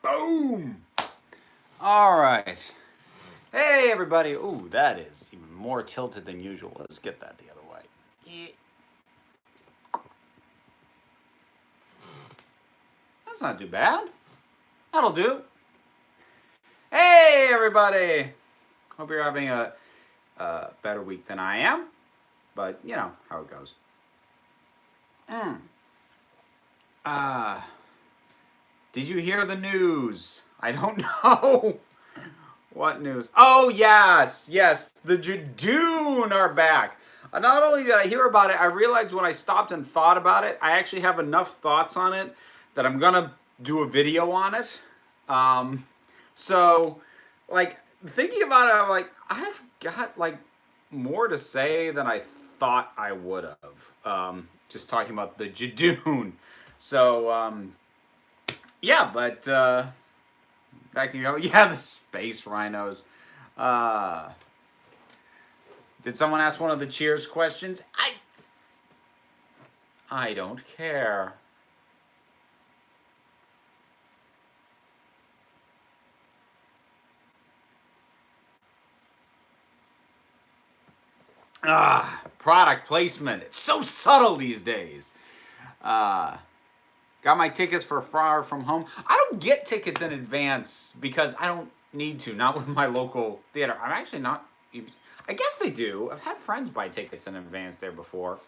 Boom! All right. Hey, everybody. Ooh, that is even more tilted than usual. Let's get that the other way. That's not too bad. That'll do. Hey, everybody. Hope you're having a better week than I am. But, you know how it goes. Did you hear the news? I don't know. What news? Oh, yes. Yes. The Jadoon are back. Not only did I hear about it, I realized when I stopped and thought about it, I actually have enough thoughts on it that I'm going to do a video on it. So, like, thinking about it, I'm like, I've got, like, more to say than I thought I would have. Just talking about the Jadoon. So, yeah, but back you go. Yeah, the space rhinos. Did someone ask one of the Cheers questions? I don't care. Product placement. It's so subtle these days. Got my tickets for Far From Home. I don't get tickets in advance because I don't need to. Not with my local theater. I'm actually not even... I guess they do. I've had friends buy tickets in advance there before.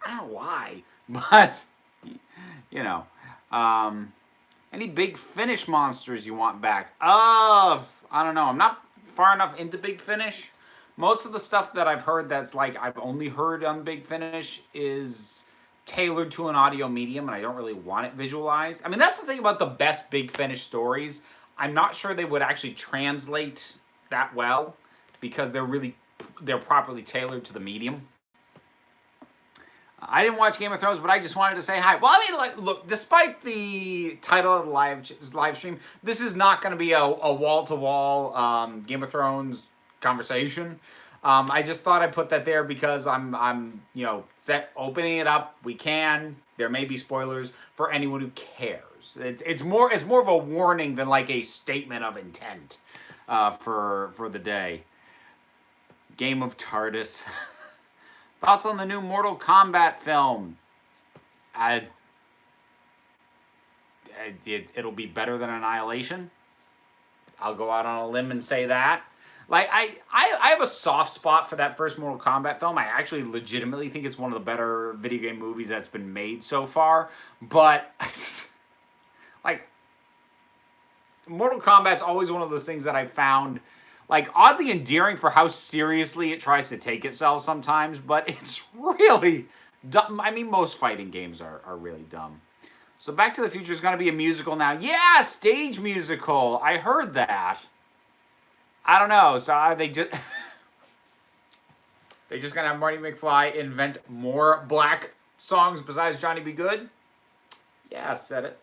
I don't know why, but, you know. Any Big Finish monsters you want back? I don't know. I'm not far enough into Big Finish. Most of the stuff that I've heard that's like I've only heard on Big Finish is tailored to an audio medium, and I don't really want it visualized. I mean, that's the thing about the best Big Finish stories. I'm not sure they would actually translate that well because they're properly tailored to the medium. I didn't watch Game of Thrones, but I just wanted to say hi. Well, I mean, like, look, despite the title of the live stream, this is not going to be a wall-to-wall Game of Thrones conversation. I just thought I'd put that there because I'm opening it up. We can. There may be spoilers for anyone who cares. It's more of a warning than like a statement of intent for the day. Game of TARDIS. Thoughts on the new Mortal Kombat film? It'll be better than Annihilation. I'll go out on a limb and say that. Like, I have a soft spot for that first Mortal Kombat film. I actually legitimately think it's one of the better video game movies that's been made so far. But, like, Mortal Kombat's always one of those things that I found, like, oddly endearing for how seriously it tries to take itself sometimes. But it's really dumb. I mean, most fighting games are really dumb. So Back to the Future is going to be a musical now. Yeah, stage musical. I heard that. I don't know. So are they just they just gonna have Marty McFly invent more black songs besides Johnny Be Good? Yeah, said it.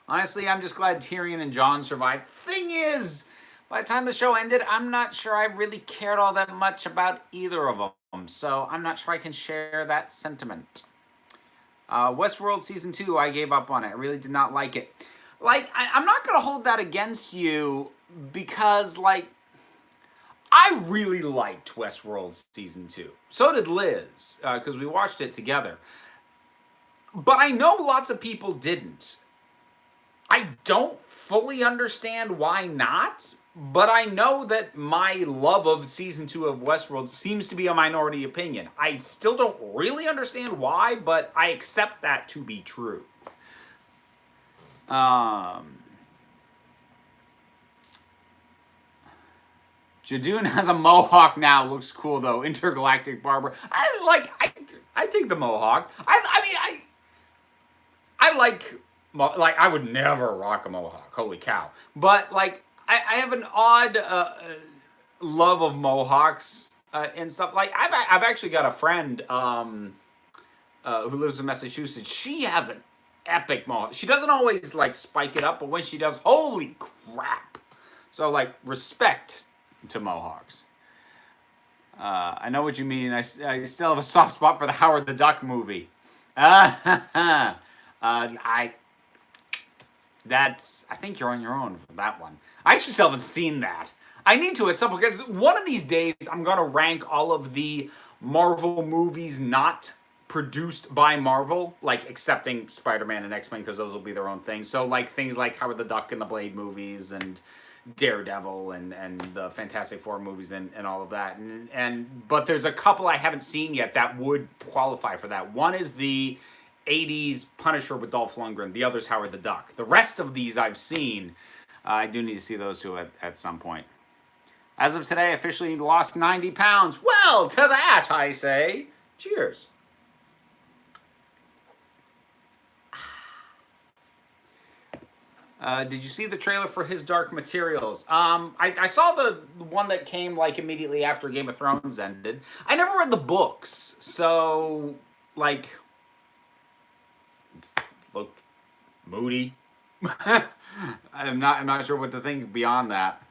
Honestly, I'm just glad Tyrion and Jon survived. Thing is, by the time the show ended, I'm not sure I really cared all that much about either of them. So I'm not sure I can share that sentiment. Westworld Season 2, I gave up on it. I really did not like it. Like, I'm not going to hold that against you because, like, I really liked Westworld Season 2. So did Liz, because we watched it together. But I know lots of people didn't. I don't fully understand why not, but I know that my love of Season 2 of Westworld seems to be a minority opinion. I still don't really understand why, but I accept that to be true. Jadoon has a mohawk now. Looks cool though. Intergalactic barber. I take the mohawk. I like I would never rock a mohawk. Holy cow! But like I have an odd love of mohawks and stuff. Like I've actually got a friend who lives in Massachusetts. She has an epic mohawk. She doesn't always like spike it up, but when she does, holy crap! So like respect to mohawks. I know what you mean. I still have a soft spot for the Howard the Duck movie. I I think you're on your own for that one. I actually still haven't seen that. I need to at some point, because one of these days I'm gonna rank all of the Marvel movies not produced by Marvel, like excepting Spider-Man and X-Men, because those will be their own thing. So like things like Howard the Duck and the Blade movies and Daredevil and the Fantastic Four movies and all of that. But there's a couple I haven't seen yet that would qualify for that. One is the 80s Punisher with Dolph Lundgren. The other's Howard the Duck. The rest of these I've seen. I do need to see those two at some point. As of today, officially lost 90 pounds. Well, to that I say, cheers. Did you see the trailer for His Dark Materials? I saw the one that came like immediately after Game of Thrones ended. I never read the books, so like looked moody. I'm not sure what to think beyond that.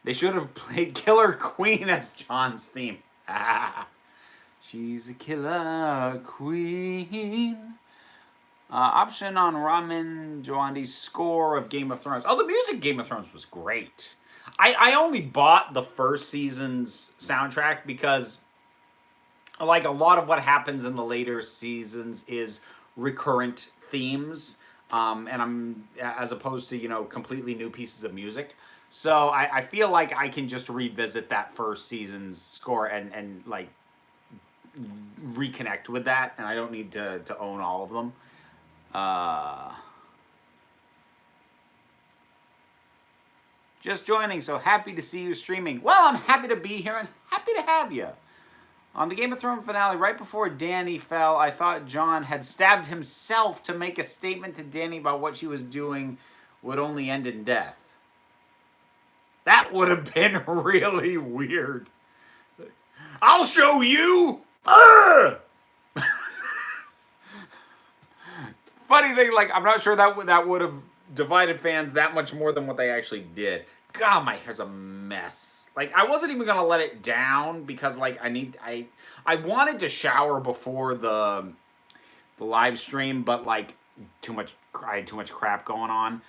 They should have played Killer Queen as John's theme. She's a killer queen. Option on Ramin Djawandi's score of Game of Thrones. Oh, the music Game of Thrones was great. I only bought the first season's soundtrack because like a lot of what happens in the later seasons is recurrent themes, and I'm as opposed to, you know, completely new pieces of music. So I feel like I can just revisit that first season's score and like reconnect with that, and I don't need to own all of them. Just joining, so happy to see you streaming. Well, I'm happy to be here and happy to have you. On the Game of Thrones finale, right before Dany fell, I thought Jon had stabbed himself to make a statement to Dany about what she was doing would only end in death. That would have been really weird. I'll show you! Funny thing, like, I'm not sure that would have divided fans that much more than what they actually did. God, my hair's a mess. Like, I wasn't even gonna let it down because, like, I wanted to shower before the live stream, but like I had too much crap going on,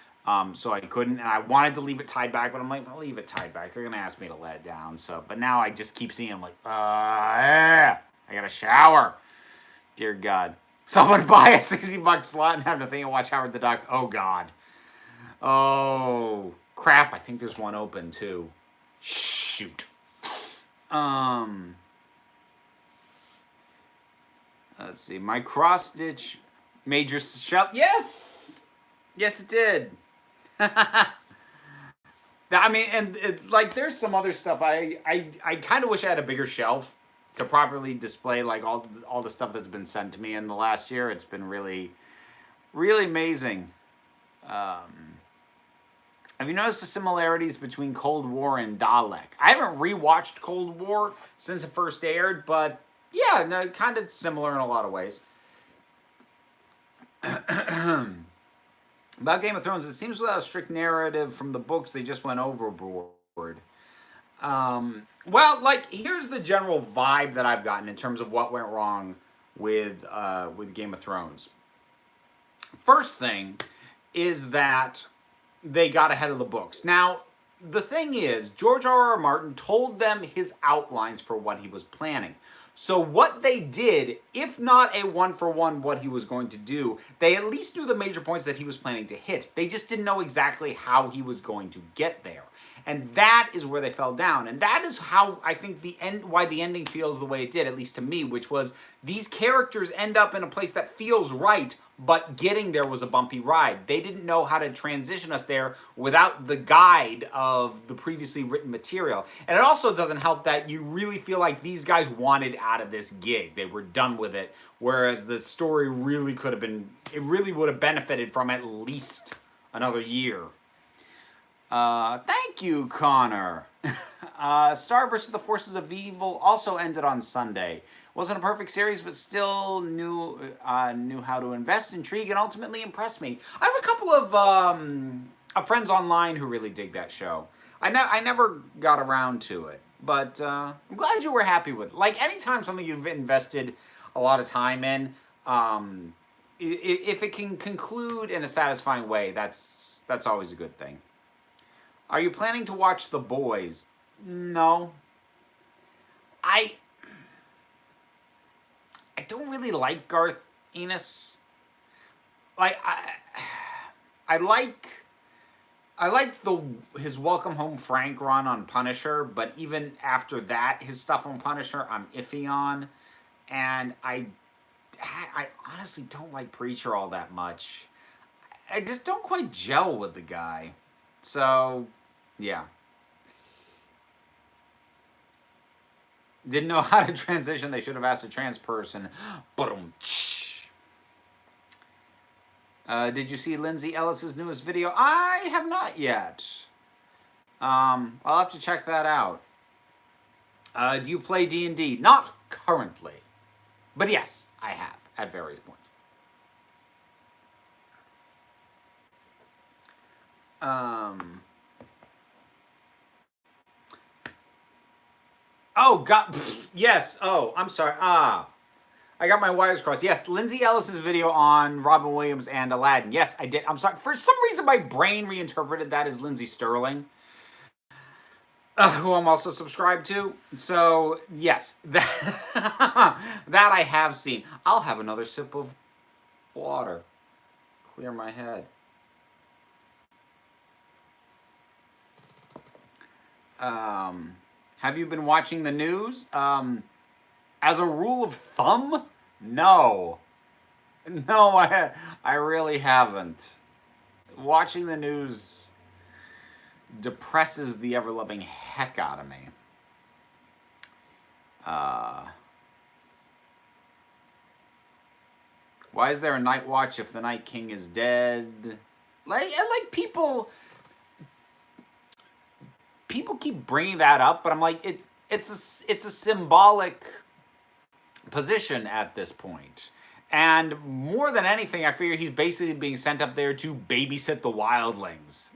so I couldn't. And I wanted to leave it tied back, but I'm like, I'll leave it tied back. They're gonna ask me to let it down. So, but now I just keep seeing, like, I gotta shower. Dear God. Someone buy a $60 slot and have the thing and watch Howard the Duck. Oh, God. Oh, crap. I think there's one open, too. Shoot. Let's see. My cross-stitch major shell. Yes! Yes, it did. I mean, and like, there's some other stuff. I kind of wish I had a bigger shelf to properly display like all the stuff that's been sent to me in the last year. It's been really, really amazing. Have you noticed the similarities between Cold War and Dalek? I haven't rewatched Cold War since it first aired, but yeah, no, kind of similar in a lot of ways. About Game of Thrones, it seems without a strict narrative from the books, they just went overboard. Well, like, here's the general vibe that I've gotten in terms of what went wrong with Game of Thrones. First thing is that they got ahead of the books. Now, the thing is, George R.R. Martin told them his outlines for what he was planning. So what they did, if not a one-for-one what he was going to do, they at least knew the major points that he was planning to hit. They just didn't know exactly how he was going to get there. And that is where they fell down. And that is how I think why the ending feels the way it did, at least to me, which was these characters end up in a place that feels right, but getting there was a bumpy ride. They didn't know how to transition us there without the guide of the previously written material. And it also doesn't help that you really feel like these guys wanted out of this gig. They were done with it, whereas the story really could have been, it really would have benefited from at least another year. Thank you, Connor. Star vs. the Forces of Evil also ended on Sunday. Wasn't a perfect series, but still knew how to invest, intrigue, and ultimately impress me. I have a couple of friends online who really dig that show. I never got around to it, but I'm glad you were happy with it. Like, anytime something you've invested a lot of time in, If it can conclude in a satisfying way, that's always a good thing. Are you planning to watch The Boys? No. I don't really like Garth Ennis. Like I like his Welcome Home Frank run on Punisher, but even after that, his stuff on Punisher, I'm iffy on, and I honestly don't like Preacher all that much. I just don't quite gel with the guy. So, yeah. Didn't know how to transition. They should have asked a trans person. Did you see Lindsay Ellis's newest video? I have not yet. I'll have to check that out. Do you play D&D? Not currently. But yes, I have at various points. Oh, God. Yes. Oh, I'm sorry. I got my wires crossed. Yes, Lindsay Ellis's video on Robin Williams and Aladdin. Yes, I did. I'm sorry. For some reason, my brain reinterpreted that as Lindsay Sterling, who I'm also subscribed to. So, yes, that, that I have seen. I'll have another sip of water. Clear my head. Have you been watching the news? As a rule of thumb, no. No, I really haven't. Watching the news depresses the ever-loving heck out of me. Why is there a Night Watch if the Night King is dead? Like people keep bringing that up, but I'm like, it's a symbolic position at this point. And more than anything, I figure he's basically being sent up there to babysit the wildlings.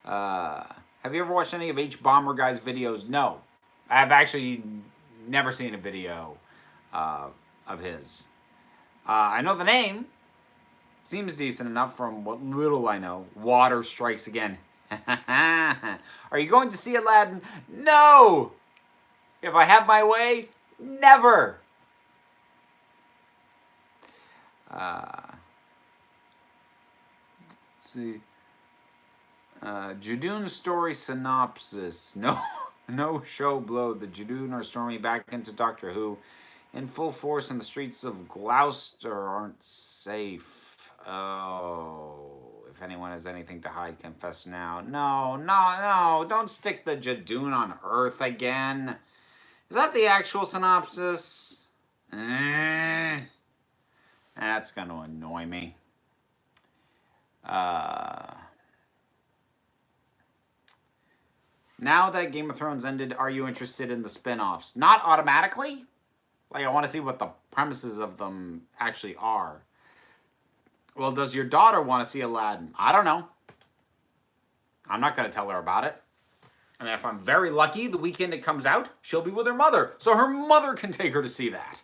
Have you ever watched any of H. Bomber Guy's videos? No. I've actually never seen a video of his. I know the name. Seems decent enough from what little I know. Water Strikes Again. Are you going to see Aladdin? No! If I have my way, never! Let's see. Judun story synopsis. No show blow. The Judun are storming back into Doctor Who in full force, and the streets of Gloucester aren't safe. Oh, if anyone has anything to hide, confess now. No, don't stick the Judun on Earth again. Is that the actual synopsis? That's gonna annoy me. Now that Game of Thrones ended, are you interested in the spin-offs? Not automatically. Like, I want to see what the premises of them actually are. Well, does your daughter want to see Aladdin? I don't know. I'm not going to tell her about it. And if I'm very lucky, the weekend it comes out, she'll be with her mother. So her mother can take her to see that.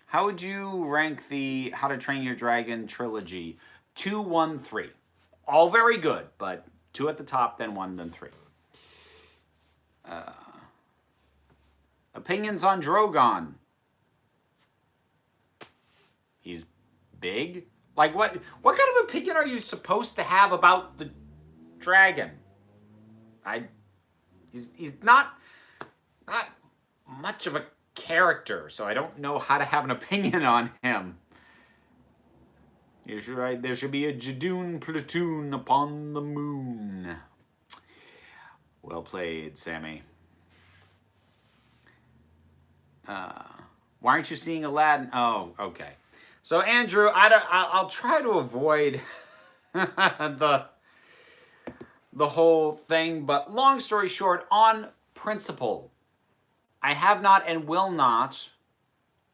How would you rank the How to Train Your Dragon trilogy? 2, 1, 3. All very good, but 2 at the top, then 1, then 3. Opinions on Drogon. He's big. Like, what kind of opinion are you supposed to have about the dragon? He's not much of a character, so I don't know how to have an opinion on him. You're right. There should be a Judun platoon upon the moon. Well played, Sammy. Why aren't you seeing Aladdin? Oh, okay. So Andrew, I'll try to avoid the whole thing, but long story short, on principle, I have not and will not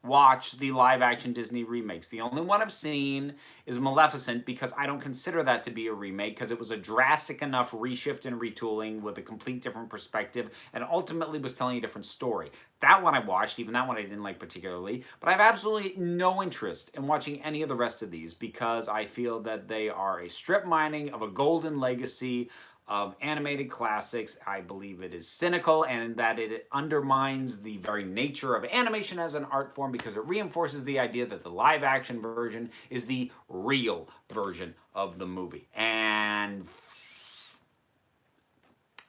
watch the live-action Disney remakes. The only one I've seen is Maleficent because I don't consider that to be a remake because it was a drastic enough reshift and retooling with a complete different perspective and ultimately was telling a different story. That one I watched, even that one I didn't like particularly, but I have absolutely no interest in watching any of the rest of these because I feel that they are a strip mining of a golden legacy of animated classics. I believe it is cynical and that it undermines the very nature of animation as an art form because it reinforces the idea that the live action version is the real version of the movie. And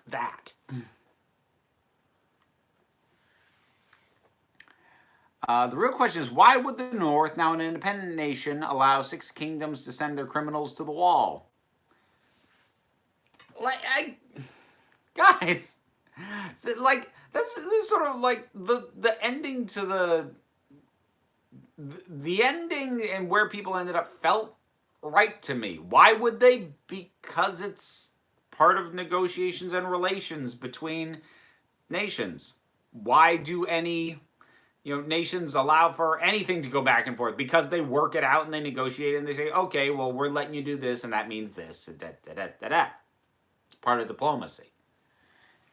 that. The real question is, why would the North, now an independent nation, allow 6 kingdoms to send their criminals to the wall? Guys, like this is sort of like the ending to the ending and where people ended up felt right to me. Why would they? Because it's part of negotiations and relations between nations. Why do any nations allow for anything to go back and forth? Because they work it out and they negotiate and they say, okay, well, we're letting you do this and that means this. It's part of diplomacy.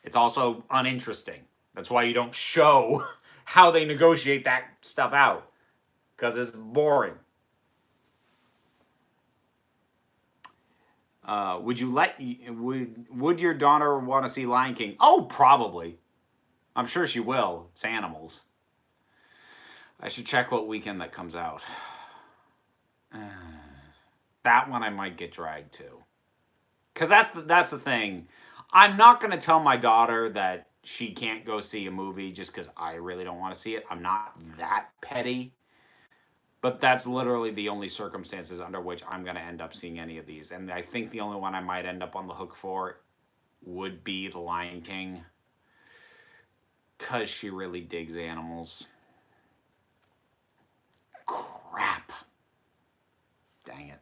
It's also uninteresting. That's why you don't show how they negotiate that stuff out. Because it's boring. Would your daughter want to see Lion King? Oh, probably. I'm sure she will. It's animals. I should check what weekend that comes out. That one I might get dragged to. Because that's the thing. I'm not going to tell my daughter that she can't go see a movie just because I really don't want to see it. I'm not that petty. But that's literally the only circumstances under which I'm going to end up seeing any of these. And I think the only one I might end up on the hook for would be The Lion King. Because she really digs animals. Crap. Dang it.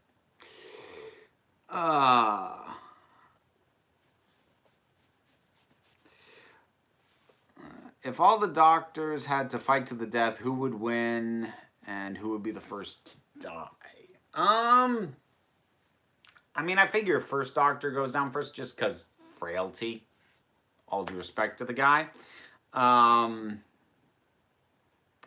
If all the doctors had to fight to the death, who would win and who would be the first to die? I mean, I figure first doctor goes down first just because frailty. All due respect to the guy. I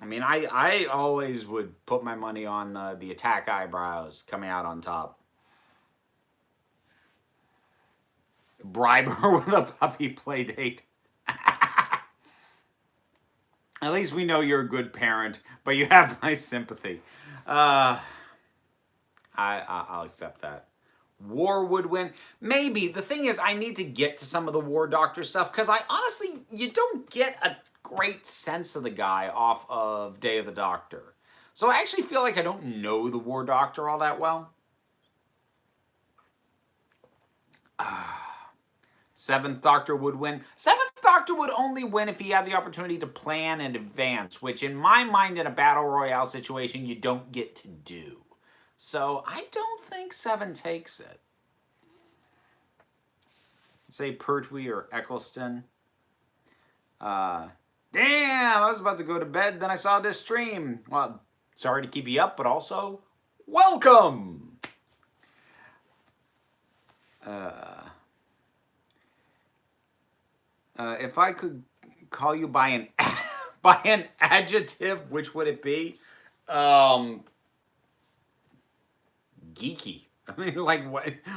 mean, I always would put my money on the attack eyebrows coming out on top. Bribe her with a puppy play date. At least we know you're a good parent, but you have my sympathy. I'll accept that. War would win. Maybe. The thing is, I need to get to some of the War Doctor stuff, because I honestly, you don't get a great sense of the guy off of Day of the Doctor. So I actually feel like I don't know the War Doctor all that well. Seventh Doctor would win. Seventh Doctor would only win if he had the opportunity to plan and advance, which in my mind in a Battle Royale situation, you don't get to do. So I don't think 7 takes it. Say Pertwee or Eccleston. Damn, I was about to go to bed, then I saw this stream. Well, sorry to keep you up, but also, welcome! If I could call you by an adjective, which would it be? Geeky. I mean, like,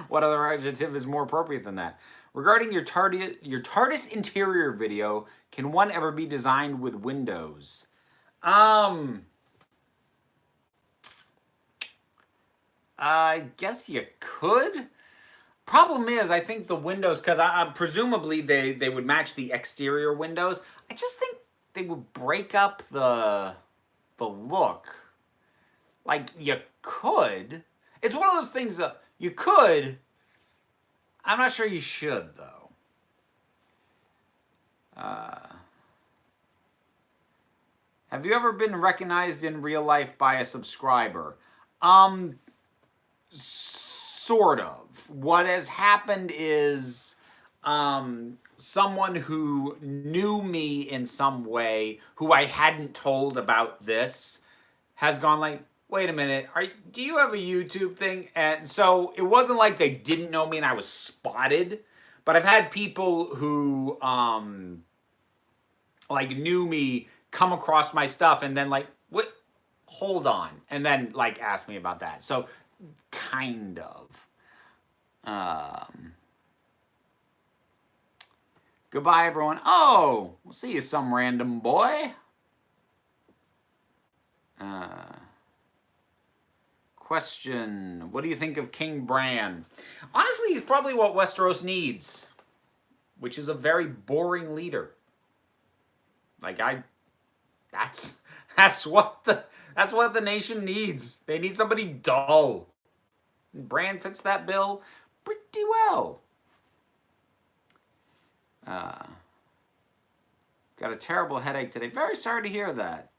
what other adjective is more appropriate than that? Regarding your TARDIS interior video, can one ever be designed with Windows? I guess you could. Problem is, I think the windows, because presumably they would match the exterior windows. I just think they would break up the look. Like, you could. It's one of those things that you could. I'm not sure you should, though. Have you ever been recognized in real life by a subscriber? Sort of. What has happened is someone who knew me in some way, who I hadn't told about this, has gone like, wait a minute, do you have a YouTube thing? And so it wasn't like they didn't know me and I was spotted, but I've had people who like knew me come across my stuff and then like, what? Hold on, and then like ask me about that. So kind of. Goodbye, everyone. Oh, we'll see you, some random boy. Question: what do you think of King Bran? Honestly, he's probably what Westeros needs, which is a very boring leader. Like that's what the nation needs. They need somebody dull. Bran fits that bill pretty well. Got a terrible headache today. Very sorry to hear that.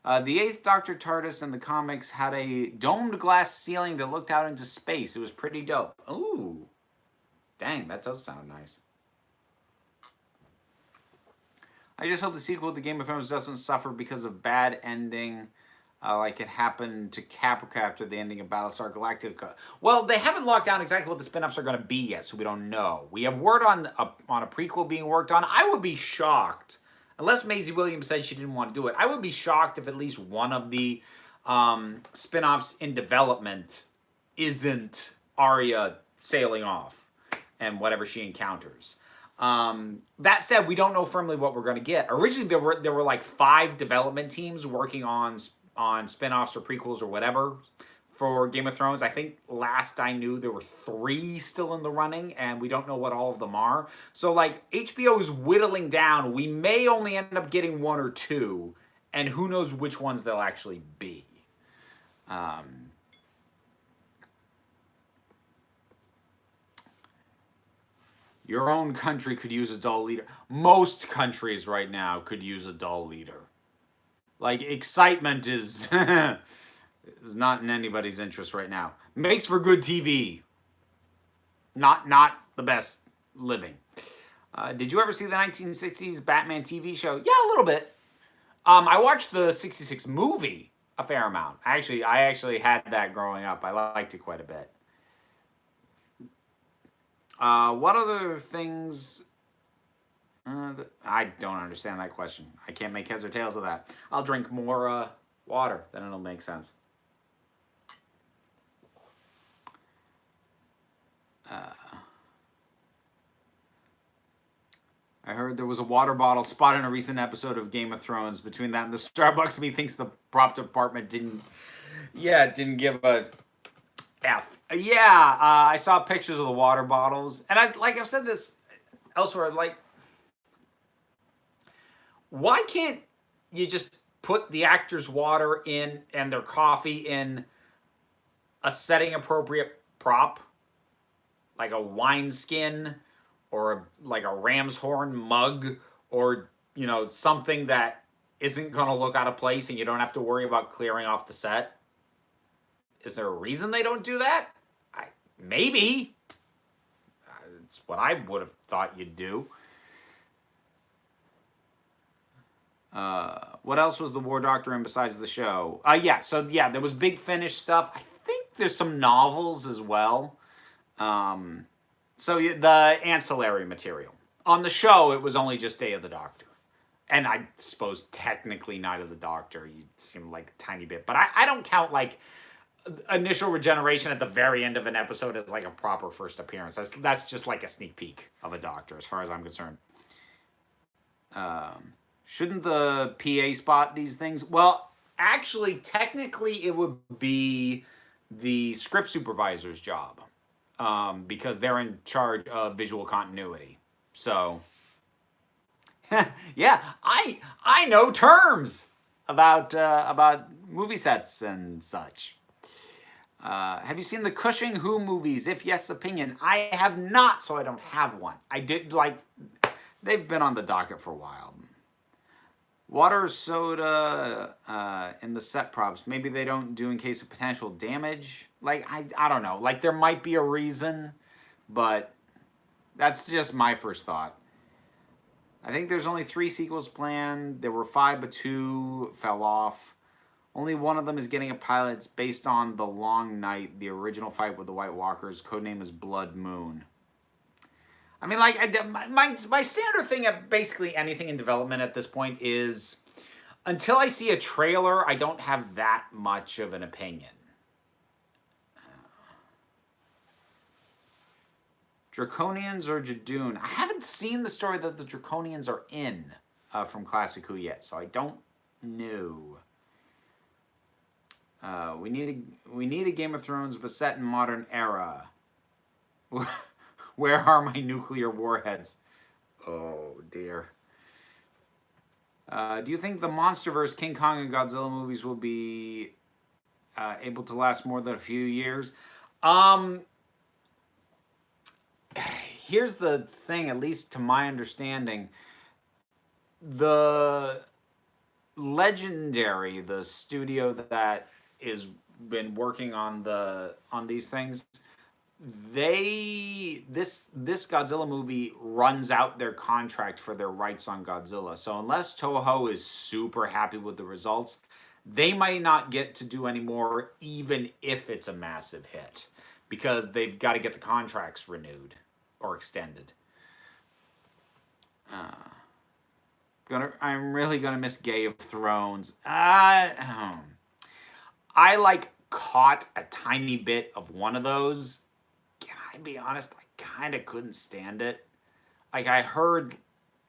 The 8th Dr. TARDIS in the comics had a domed glass ceiling that looked out into space. It was pretty dope. Ooh. Dang, that does sound nice. I just hope the sequel to Game of Thrones doesn't suffer because of bad ending, like it happened to Caprica after the ending of Battlestar Galactica. Well, they haven't locked down exactly what the spin-offs are going to be yet, so we don't know. We have word on a prequel being worked on. I would be shocked, unless Maisie Williams said she didn't want to do it, I would be shocked if at least one of the spin-offs in development isn't Arya sailing off and whatever she encounters. That said, we don't know firmly what we're going to get. Originally, there were like 5 development teams working on spin-offs or prequels or whatever for Game of Thrones. I think last I knew there were 3 still in the running, and we don't know what all of them are. So like HBO is whittling down. We may only end up getting 1 or 2, and who knows which ones they'll actually be. Your own country could use a dull leader. Most countries right now could use a dull leader. Like, excitement is is not in anybody's interest right now. Makes for good TV. Not the best living. Did you ever see the 1960s Batman TV show? Yeah, a little bit. I watched the 66 movie a fair amount. I actually had that growing up. I liked it quite a bit. What other things... I don't understand that question. I can't make heads or tails of that. I'll drink more water, then it'll make sense. I heard there was a water bottle spotted in a recent episode of Game of Thrones. Between that and the Starbucks, methinks the prop department didn't give a F. Yeah, I saw pictures of the water bottles, and I've said this elsewhere. Like, why can't you just put the actors' water in and their coffee in a setting appropriate prop, like a wineskin or like a ram's horn mug, or something that isn't going to look out of place and you don't have to worry about clearing off the set? Is there a reason they don't do that? Maybe. It's what I would have thought you'd do. What else was the War Doctor in besides the show? There was Big Finish stuff. I think there's some novels as well. The ancillary material. On the show, it was only just Day of the Doctor. And I suppose technically Night of the Doctor, you seem like a tiny bit. But I don't count like initial regeneration at the very end of an episode as like a proper first appearance. That's just like a sneak peek of a Doctor as far as I'm concerned. Shouldn't the PA spot these things? Well, actually, technically it would be the script supervisor's job, because they're in charge of visual continuity. So, yeah, I know terms about movie sets and such. Have you seen the Cushing Who movies? If yes, opinion. I have not, so I don't have one. I did, they've been on the docket for a while. Water, soda, in the set props. Maybe they don't do in case of potential damage. I don't know. There might be a reason, but that's just my first thought. I think there's only 3 sequels planned. There were 5, but 2 fell off. Only one of them is getting a pilot. It's based on The Long Night, the original fight with the White Walkers. Codename is Blood Moon. I mean, like, my standard thing at basically anything in development at this point is, until I see a trailer, I don't have that much of an opinion. Draconians or Jadoon? I haven't seen the story that the Draconians are in from Classic Who yet, so I don't know. We need a Game of Thrones, but set in modern era. Where are my nuclear warheads? Oh dear. Do you think the MonsterVerse, King Kong, and Godzilla movies will be able to last more than a few years? Here's the thing, at least to my understanding, the Legendary, the studio that is been working on these things, this Godzilla movie runs out their contract for their rights on Godzilla. So unless Toho is super happy with the results, they might not get to do any more, even if it's a massive hit, because they've got to get the contracts renewed or extended. I'm really gonna miss Game of Thrones. I like caught a tiny bit of one of those. Can I be honest? I kind of couldn't stand it. Like, I heard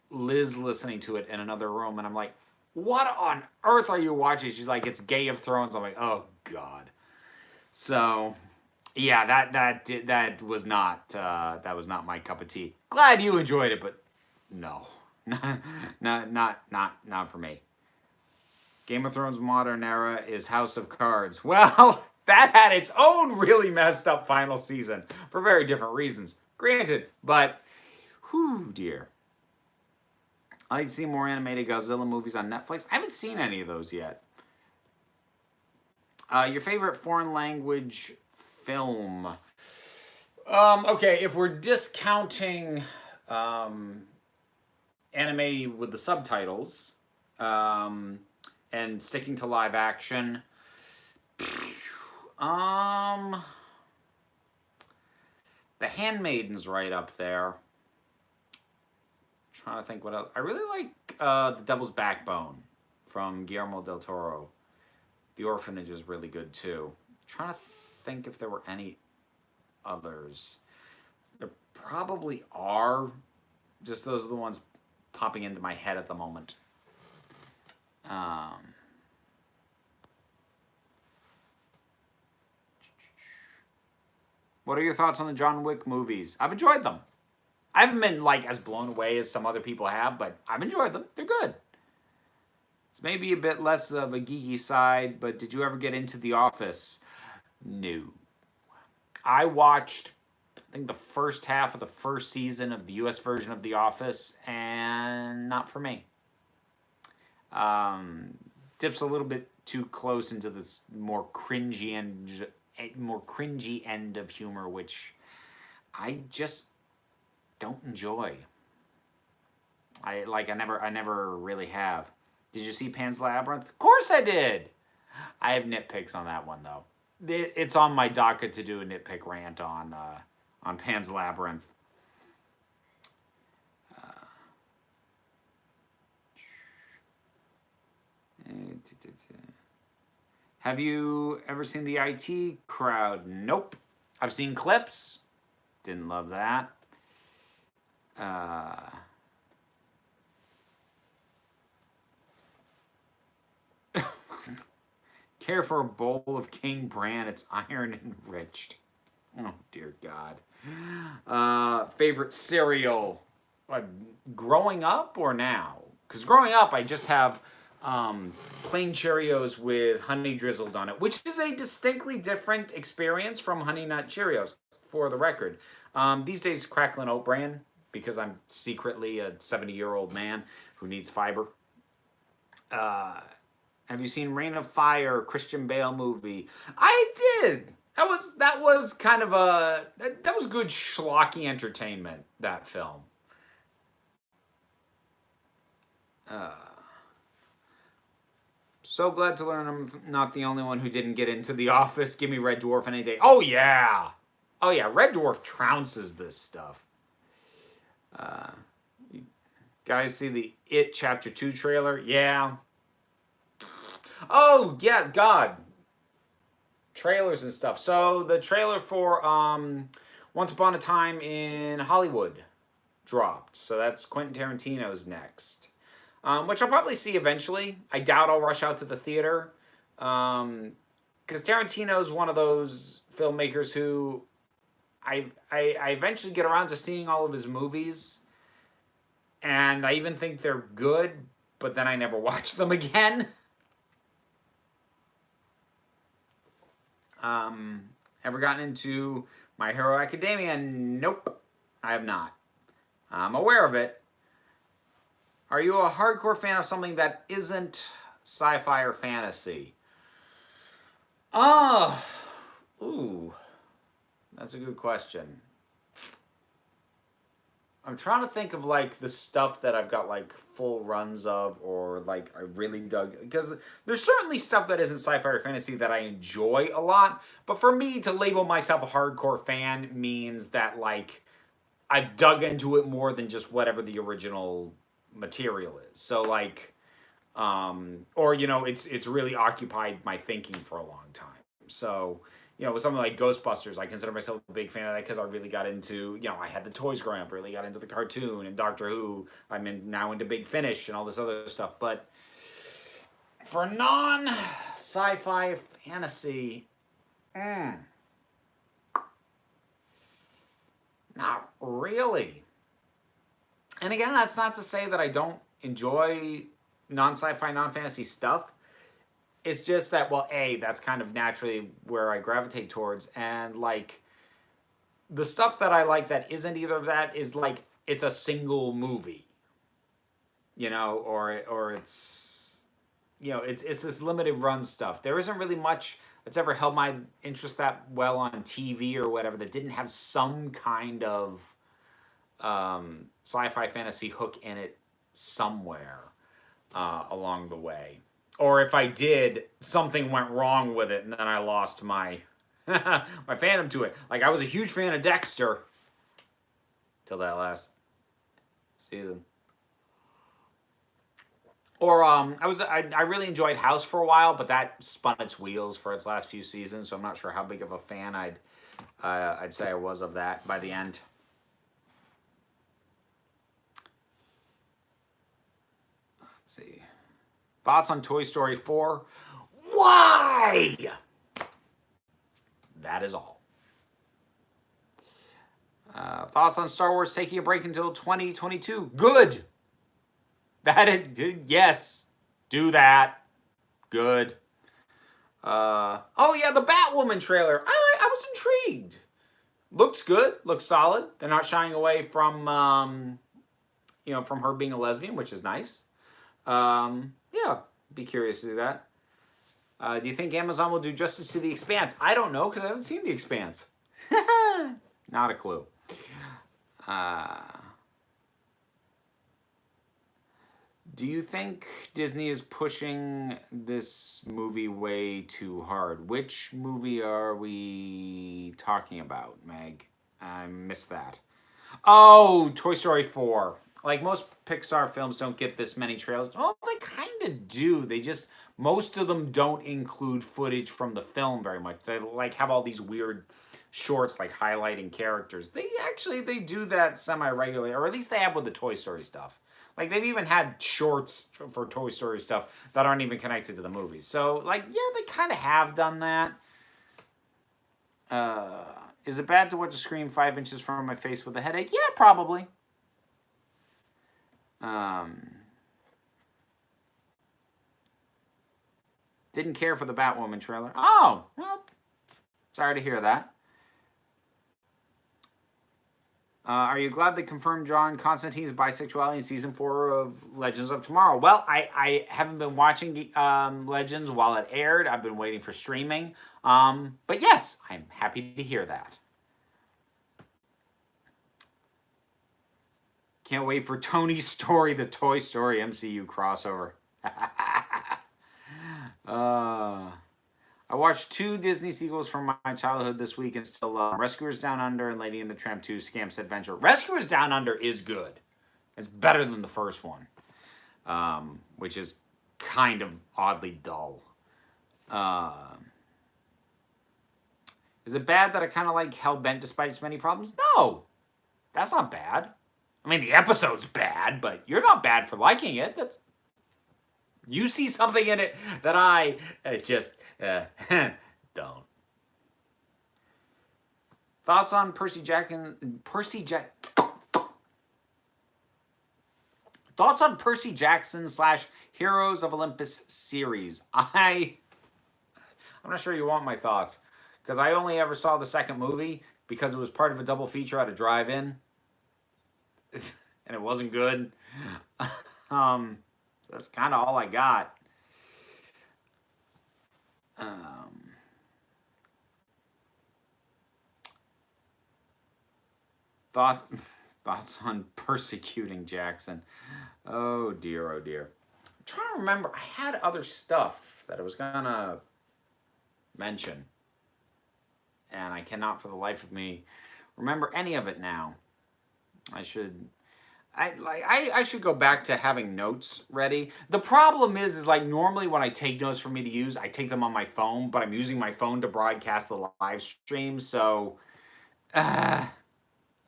Liz listening to it in another room, and I'm like, "What on earth are you watching?" She's like, "It's Game of Thrones." I'm like, "Oh God." So, yeah, that was not my cup of tea. Glad you enjoyed it, but no, not for me. Game of Thrones modern era is House of Cards. Well, that had its own really messed up final season for very different reasons. Granted, but whew, dear. I'd see more animated Godzilla movies on Netflix. I haven't seen any of those yet. Your favorite foreign language film? Okay, if we're discounting anime with the subtitles and sticking to live action, The Handmaiden's right up there. Trying to think what else. I really like The Devil's Backbone from Guillermo del Toro. The Orphanage is really good too. Trying to think if there were any others. There probably are. Just those are the ones popping into my head at the moment. What are your thoughts on the John Wick movies? I've enjoyed them. I haven't been like as blown away as some other people have, but I've enjoyed them. They're good. It's maybe a bit less of a geeky side, but did you ever get into The Office? No. I watched, I think, the first half of the first season of the US version of The Office, and not for me. Dips a little bit too close into this more cringy end of humor, which I just don't enjoy. I never really have. Did you see Pan's Labyrinth? Of course I did. I have nitpicks on that one though. It's on my docket to do a nitpick rant on Pan's Labyrinth. Have you ever seen the IT Crowd? Nope. I've seen clips. Didn't love that. Care for a bowl of King Bran? It's iron enriched. Oh dear God. Favorite cereal? Growing up or now? Because growing up, I just have plain Cheerios with honey drizzled on it, which is a distinctly different experience from Honey Nut Cheerios, for the record. These days, Cracklin' Oat Bran, because I'm secretly a 70-year-old man who needs fiber. Have you seen Reign of Fire, Christian Bale movie? I did. That was kind of that was good schlocky entertainment, that film. So glad to learn I'm not the only one who didn't get into The Office. Give me Red Dwarf any day. Oh, yeah. Oh, yeah. Red Dwarf trounces this stuff. You guys see the It Chapter 2 trailer? Yeah. Oh, yeah. God. Trailers and stuff. So, the trailer for Once Upon a Time in Hollywood dropped. So, that's Quentin Tarantino's next. Which I'll probably see eventually. I doubt I'll rush out to the theater. Because Tarantino's one of those filmmakers who I eventually get around to seeing all of his movies. And I even think they're good, but then I never watch them again. Ever gotten into My Hero Academia? Nope, I have not. I'm aware of it. Are you a hardcore fan of something that isn't sci-fi or fantasy? Ooh, that's a good question. I'm trying to think of like the stuff that I've got like full runs of, or like I really dug, because there's certainly stuff that isn't sci-fi or fantasy that I enjoy a lot, but for me to label myself a hardcore fan means that like I've dug into it more than just whatever the original material is. So like or you know, it's really occupied my thinking for a long time. So you know, with something like Ghostbusters, I consider myself a big fan of that because I really got into, you know, I had the toys growing up, really got into the cartoon and Doctor Who. Now into Big Finish and all this other stuff. But for non-sci-fi fantasy, not really. And again, that's not to say that I don't enjoy non-sci-fi, non-fantasy stuff. It's just that, well, A, that's kind of naturally where I gravitate towards. And, like, the stuff that I like that isn't either of that is, like, it's a single movie. You know, or it's, you know, it's this limited run stuff. There isn't really much that's ever held my interest that well on TV or whatever that didn't have some kind of sci-fi fantasy hook in it somewhere along the way. Or if I did, something went wrong with it, and then I lost my my fandom to it. Like I was a huge fan of Dexter till that last season. Or I really enjoyed House for a while, but that spun its wheels for its last few seasons, so I'm not sure how big of a fan I'd say I was of that by the end. Let's see. Thoughts on Toy Story 4? Why? That is all. Thoughts on Star Wars taking a break until 2022? Good. Yes. Do that. Good. Oh yeah, the Batwoman trailer. I was intrigued. Looks good. Looks solid. They're not shying away from you know, from her being a lesbian, which is nice. Yeah, be curious to see that. Do you think Amazon will do justice to The Expanse? I don't know, because I haven't seen The Expanse. Not a clue. Do you think Disney is pushing this movie way too hard? Which movie are we talking about, Meg? I missed that. Oh, Toy Story 4. Like most Pixar films don't get this many trailers. Oh, they kind of do. They just, most of them don't include footage from the film very much. They like have all these weird shorts like highlighting characters. They do that semi-regularly, or at least they have with the Toy Story stuff. Like they've even had shorts for Toy Story stuff that aren't even connected to the movies. So like, yeah, they kind of have done that. Is it bad to watch a screen 5 inches from my face with a headache? Yeah, probably. Didn't care for the Batwoman trailer. Oh, well, sorry to hear that. Are you glad they confirmed John Constantine's bisexuality in season 4 of Legends of Tomorrow? Well, I haven't been watching Legends while it aired. I've been waiting for streaming. But yes, I'm happy to hear that. Can't wait for Tony's Story, the Toy Story MCU crossover. I watched 2 Disney sequels from my childhood this week and still love them. Rescuers Down Under and Lady and the Tramp 2 Scamps Adventure. Rescuers Down Under is good. It's better than the first one, which is kind of oddly dull. Is it bad that I kind of like Hellbent despite its many problems? No, that's not bad. I mean, the episode's bad, but you're not bad for liking it. That's you see something in it that I just don't. Thoughts on Thoughts on Percy Jackson / Heroes of Olympus series. I'm not sure you want my thoughts because I only ever saw the second movie because it was part of a double feature at a drive-in, and it wasn't good. That's kind of all I got. Thoughts on persecuting Jackson. Oh dear, oh dear. I'm trying to remember. I had other stuff that I was gonna mention, and I cannot for the life of me remember any of it now. I should go back to having notes ready. The problem is like normally when I take notes for me to use, I take them on my phone, but I'm using my phone to broadcast the live stream, so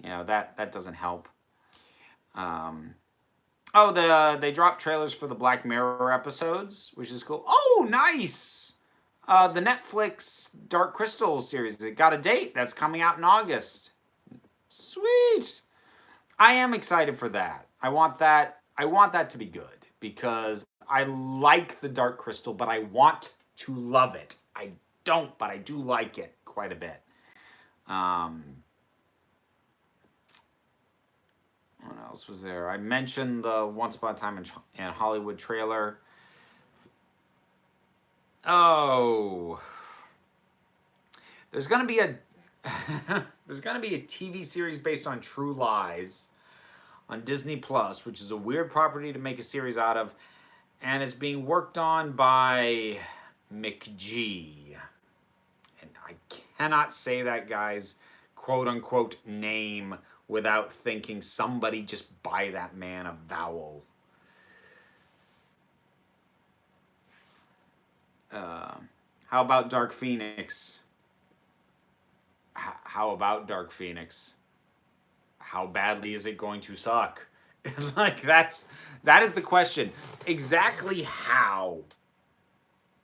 you know, that doesn't help. They dropped trailers for the Black Mirror episodes, which is cool. Oh, nice! The Netflix Dark Crystal series, it got a date. That's coming out in August. Sweet! I am excited for that. I want that to be good because I like the Dark Crystal, but I want to love it. I don't, but I do like it quite a bit. What else was there? I mentioned the Once Upon a Time in Hollywood trailer. Oh, there's gonna be a TV series based on true lies on Disney Plus, which is a weird property to make a series out of, and it's being worked on by McG. And I cannot say that guy's quote unquote name without thinking somebody just buy that man a vowel. How about Dark Phoenix? How about Dark Phoenix? How badly is it going to suck? Like that is the question. Exactly how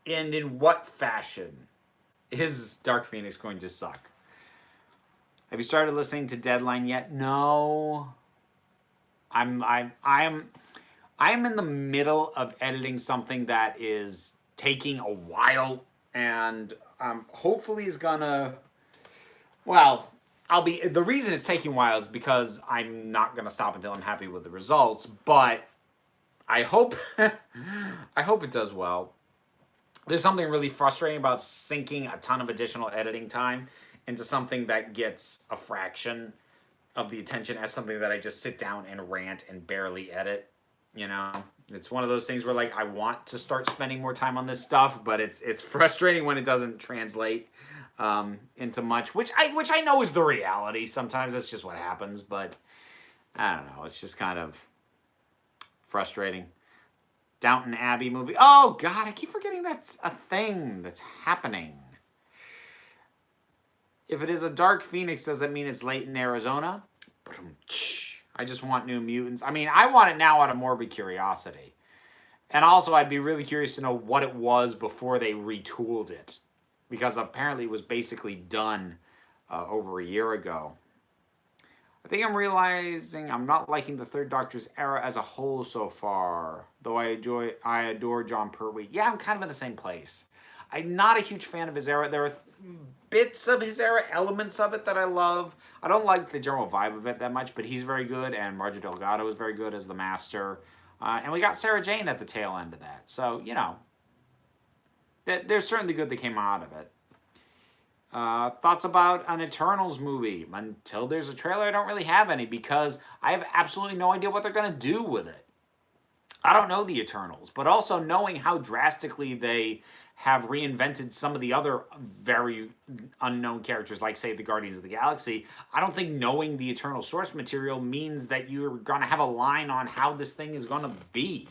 and in what fashion is Dark Phoenix going to suck? Have you started listening to Deadline yet? No. I'm in the middle of editing something that is taking a while, and hopefully is gonna. Well, the reason it's taking a while is because I'm not gonna stop until I'm happy with the results. But I hope I hope it does well. There's something really frustrating about sinking a ton of additional editing time into something that gets a fraction of the attention as something that I just sit down and rant and barely edit. You know, it's one of those things where like I want to start spending more time on this stuff, but it's frustrating when it doesn't translate into much, which I know is the reality. Sometimes that's just what happens, but I don't know. It's just kind of frustrating. Downton Abbey movie. Oh God, I keep forgetting that's a thing that's happening. If it is a Dark Phoenix, does that mean it's late in Arizona? I just want New Mutants. I mean, I want it now out of morbid curiosity. And also, I'd be really curious to know what it was before they retooled it. Because apparently it was basically done over a year ago. I think I'm realizing I'm not liking the Third Doctor's era as a whole so far. Though I adore John Pertwee. Yeah, I'm kind of in the same place. I'm not a huge fan of his era. There are bits of his era, elements of it that I love. I don't like the general vibe of it that much, but he's very good, and Roger Delgado is very good as the Master. And we got Sarah Jane at the tail end of that. So, you know, there's certainly good that came out of it. Thoughts about an Eternals movie? Until there's a trailer, I don't really have any because I have absolutely no idea what they're going to do with it. I don't know the Eternals, but also knowing how drastically they have reinvented some of the other very unknown characters, like, say, the Guardians of the Galaxy, I don't think knowing the Eternal source material means that you're going to have a line on how this thing is going to be.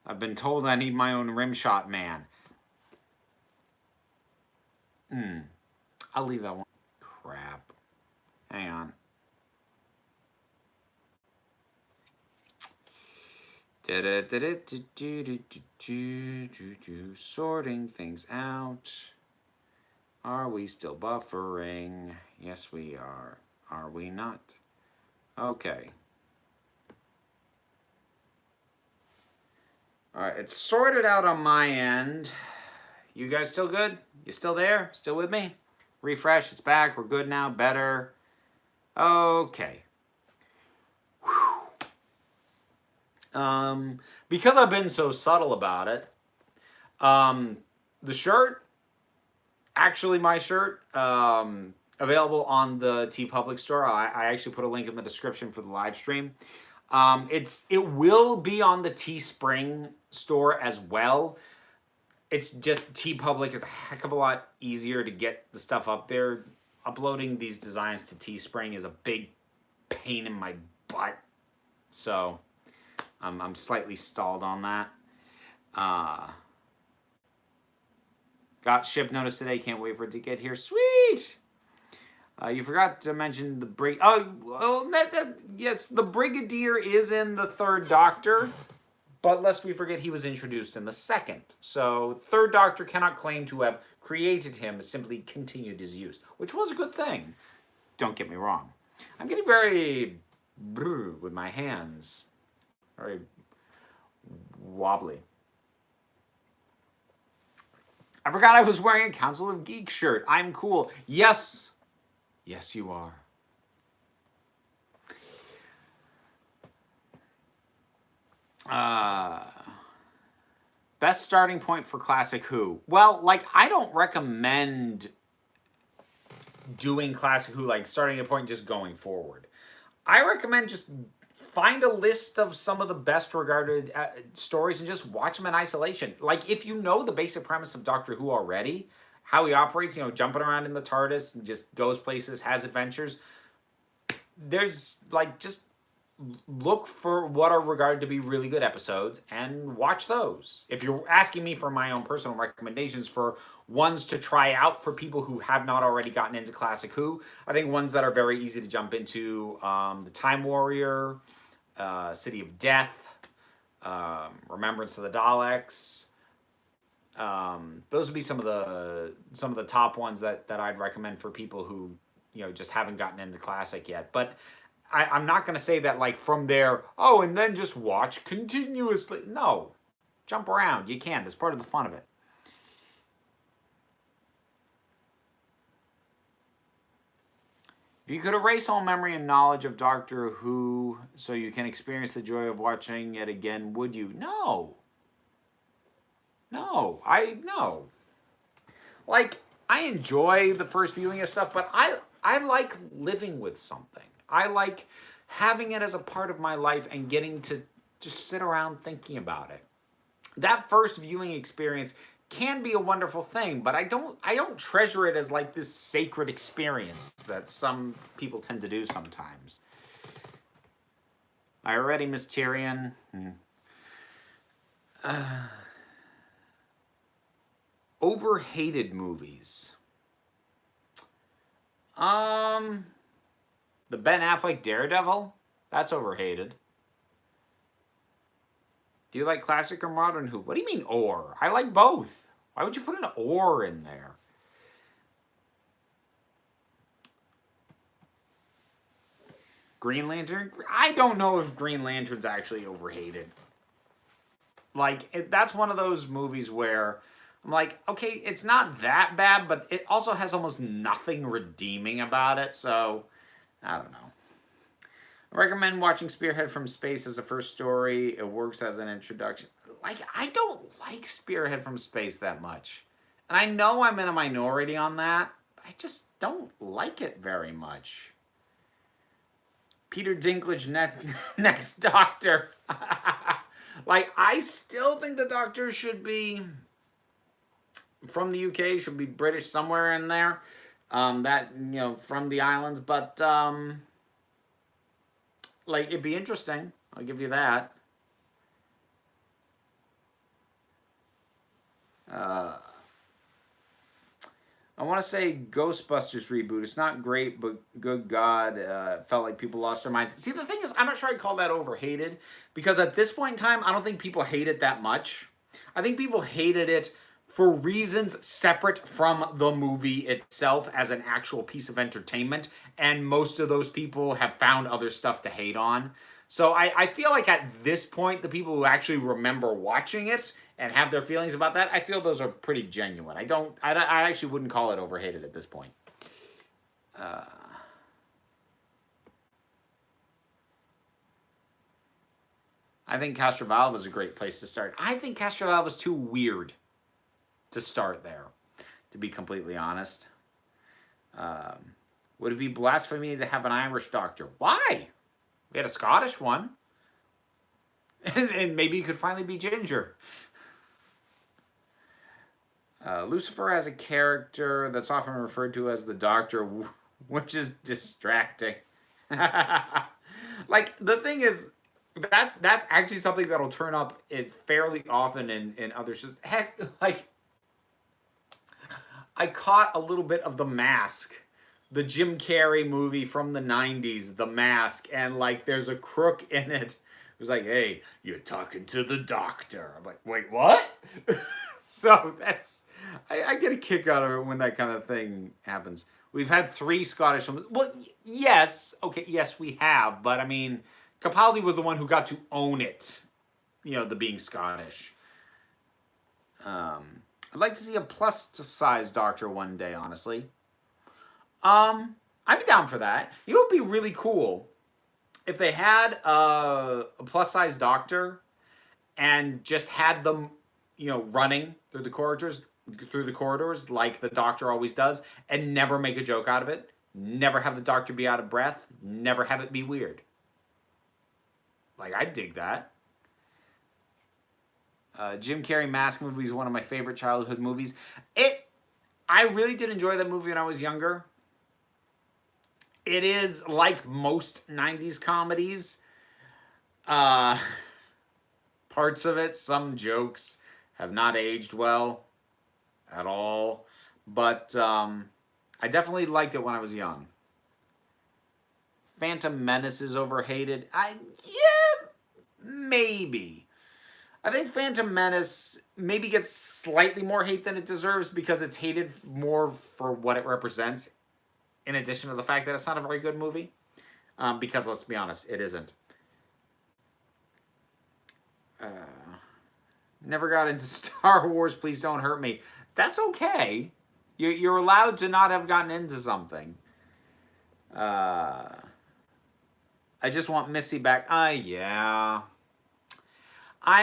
I've been told I need my own rimshot man. I'll leave that one. Crap. Hang on. Sorting things out. Are we still buffering? Yes, we are. Are we not? Okay. All right, it's sorted out on my end. You guys still good? You still there? Still with me? Refresh, it's back. We're good now. Better. Okay. Because I've been so subtle about it, the shirt, actually my shirt, available on the TeePublic store. I actually put a link in the description for the live stream. It will be on the Teespring store as well. It's just TeePublic is a heck of a lot easier to get the stuff up there. Uploading these designs to Teespring is a big pain in my butt. So I'm slightly stalled on that. Got ship notice today. Can't wait for it to get here. Sweet. You forgot to mention the brig. Oh, well, yes, the Brigadier is in the Third Doctor, but lest we forget, he was introduced in the second. So Third Doctor cannot claim to have created him; simply continued his use, which was a good thing. Don't get me wrong. I'm getting very with my hands, very wobbly. I forgot I was wearing a Council of Geeks shirt. I'm cool. Yes. Yes, you are. Best starting point for Classic Who? Well, like, I don't recommend doing Classic Who, like, starting a point and just going forward. I recommend just find a list of some of the best regarded stories and just watch them in isolation. Like, if you know the basic premise of Doctor Who already, how he operates, you know, jumping around in the TARDIS and just goes places, has adventures, there's, like, just look for what are regarded to be really good episodes and watch those. If you're asking me for my own personal recommendations for ones to try out for people who have not already gotten into Classic Who, I think ones that are very easy to jump into, The Time Warrior, City of Death, Remembrance of the Daleks. Those would be some of the top ones that I'd recommend for people who, you know, just haven't gotten into Classic yet. But I'm not going to say that, like, from there, oh, and then just watch continuously. No. Jump around. You can. That's part of the fun of it. If you could erase all memory and knowledge of Doctor Who so you can experience the joy of watching it again, would you? No. No. No. Like, I enjoy the first viewing of stuff, but I like living with something. I like having it as a part of my life and getting to just sit around thinking about it. That first viewing experience can be a wonderful thing, but I don't treasure it as like this sacred experience that some people tend to do sometimes. I already miss Tyrion. Overhated movies. The Ben Affleck Daredevil? That's overhated. Do you like classic or modern Who? What do you mean or? I like both. Why would you put an or in there? Green Lantern? I don't know if Green Lantern's actually overhated. Like, that's one of those movies where I'm like, okay, it's not that bad, but it also has almost nothing redeeming about it, so I don't know. I recommend watching Spearhead from Space as a first story. It works as an introduction. Like, I don't like Spearhead from Space that much. And I know I'm in a minority on that, but I just don't like it very much. Peter Dinklage next Doctor. Like, I still think the Doctor should be from the UK, should be British somewhere in there. That, you know, from the islands. But, like, it'd be interesting. I'll give you that. I want to say Ghostbusters reboot. It's not great, but good God, felt like people lost their minds. See, the thing is, I'm not sure I'd call that overhated, because at this point in time, I don't think people hate it that much. I think people hated it for reasons separate from the movie itself as an actual piece of entertainment, and most of those people have found other stuff to hate on. So I feel like at this point, the people who actually remember watching it and have their feelings about that, I feel those are pretty genuine. I actually wouldn't call it overhated at this point. I think Castrovalva is a great place to start. I think Castrovalva is too weird to start there, to be completely honest. Would it be blasphemy to have an Irish doctor? Why? We had a Scottish one. And maybe you could finally be Ginger. Lucifer has a character that's often referred to as the Doctor, which is distracting. Like, the thing is, that's actually something that'll turn up fairly often in other shows. Heck, like, I caught a little bit of The Mask, the Jim Carrey movie from the 90s, The Mask, and, like, there's a crook in it. It was like, hey, you're talking to the Doctor. I'm like, wait, what? So that's, I get a kick out of it when that kind of thing happens. We've had 3 Scottish, well, yes, okay, yes, we have, but I mean, Capaldi was the one who got to own it, you know, the being Scottish. I'd like to see a plus-size Doctor one day, honestly. I'd be down for that. You know what would be really cool? If they had a plus-size Doctor and just had them, you know, running through the corridors like the Doctor always does, and never make a joke out of it, never have the Doctor be out of breath, never have it be weird. Like, I'd dig that. Jim Carrey Mask movie is one of my favorite childhood movies. I really did enjoy that movie when I was younger. It is like most 90s comedies. Parts of it, some jokes have not aged well at all. But I definitely liked it when I was young. Phantom Menace is overhated. Yeah, maybe. I think Phantom Menace maybe gets slightly more hate than it deserves because it's hated more for what it represents, in addition to the fact that it's not a very good movie. Because, let's be honest, it isn't. Never got into Star Wars, please don't hurt me. That's okay. You're allowed to not have gotten into something. I just want Missy back. Yeah. I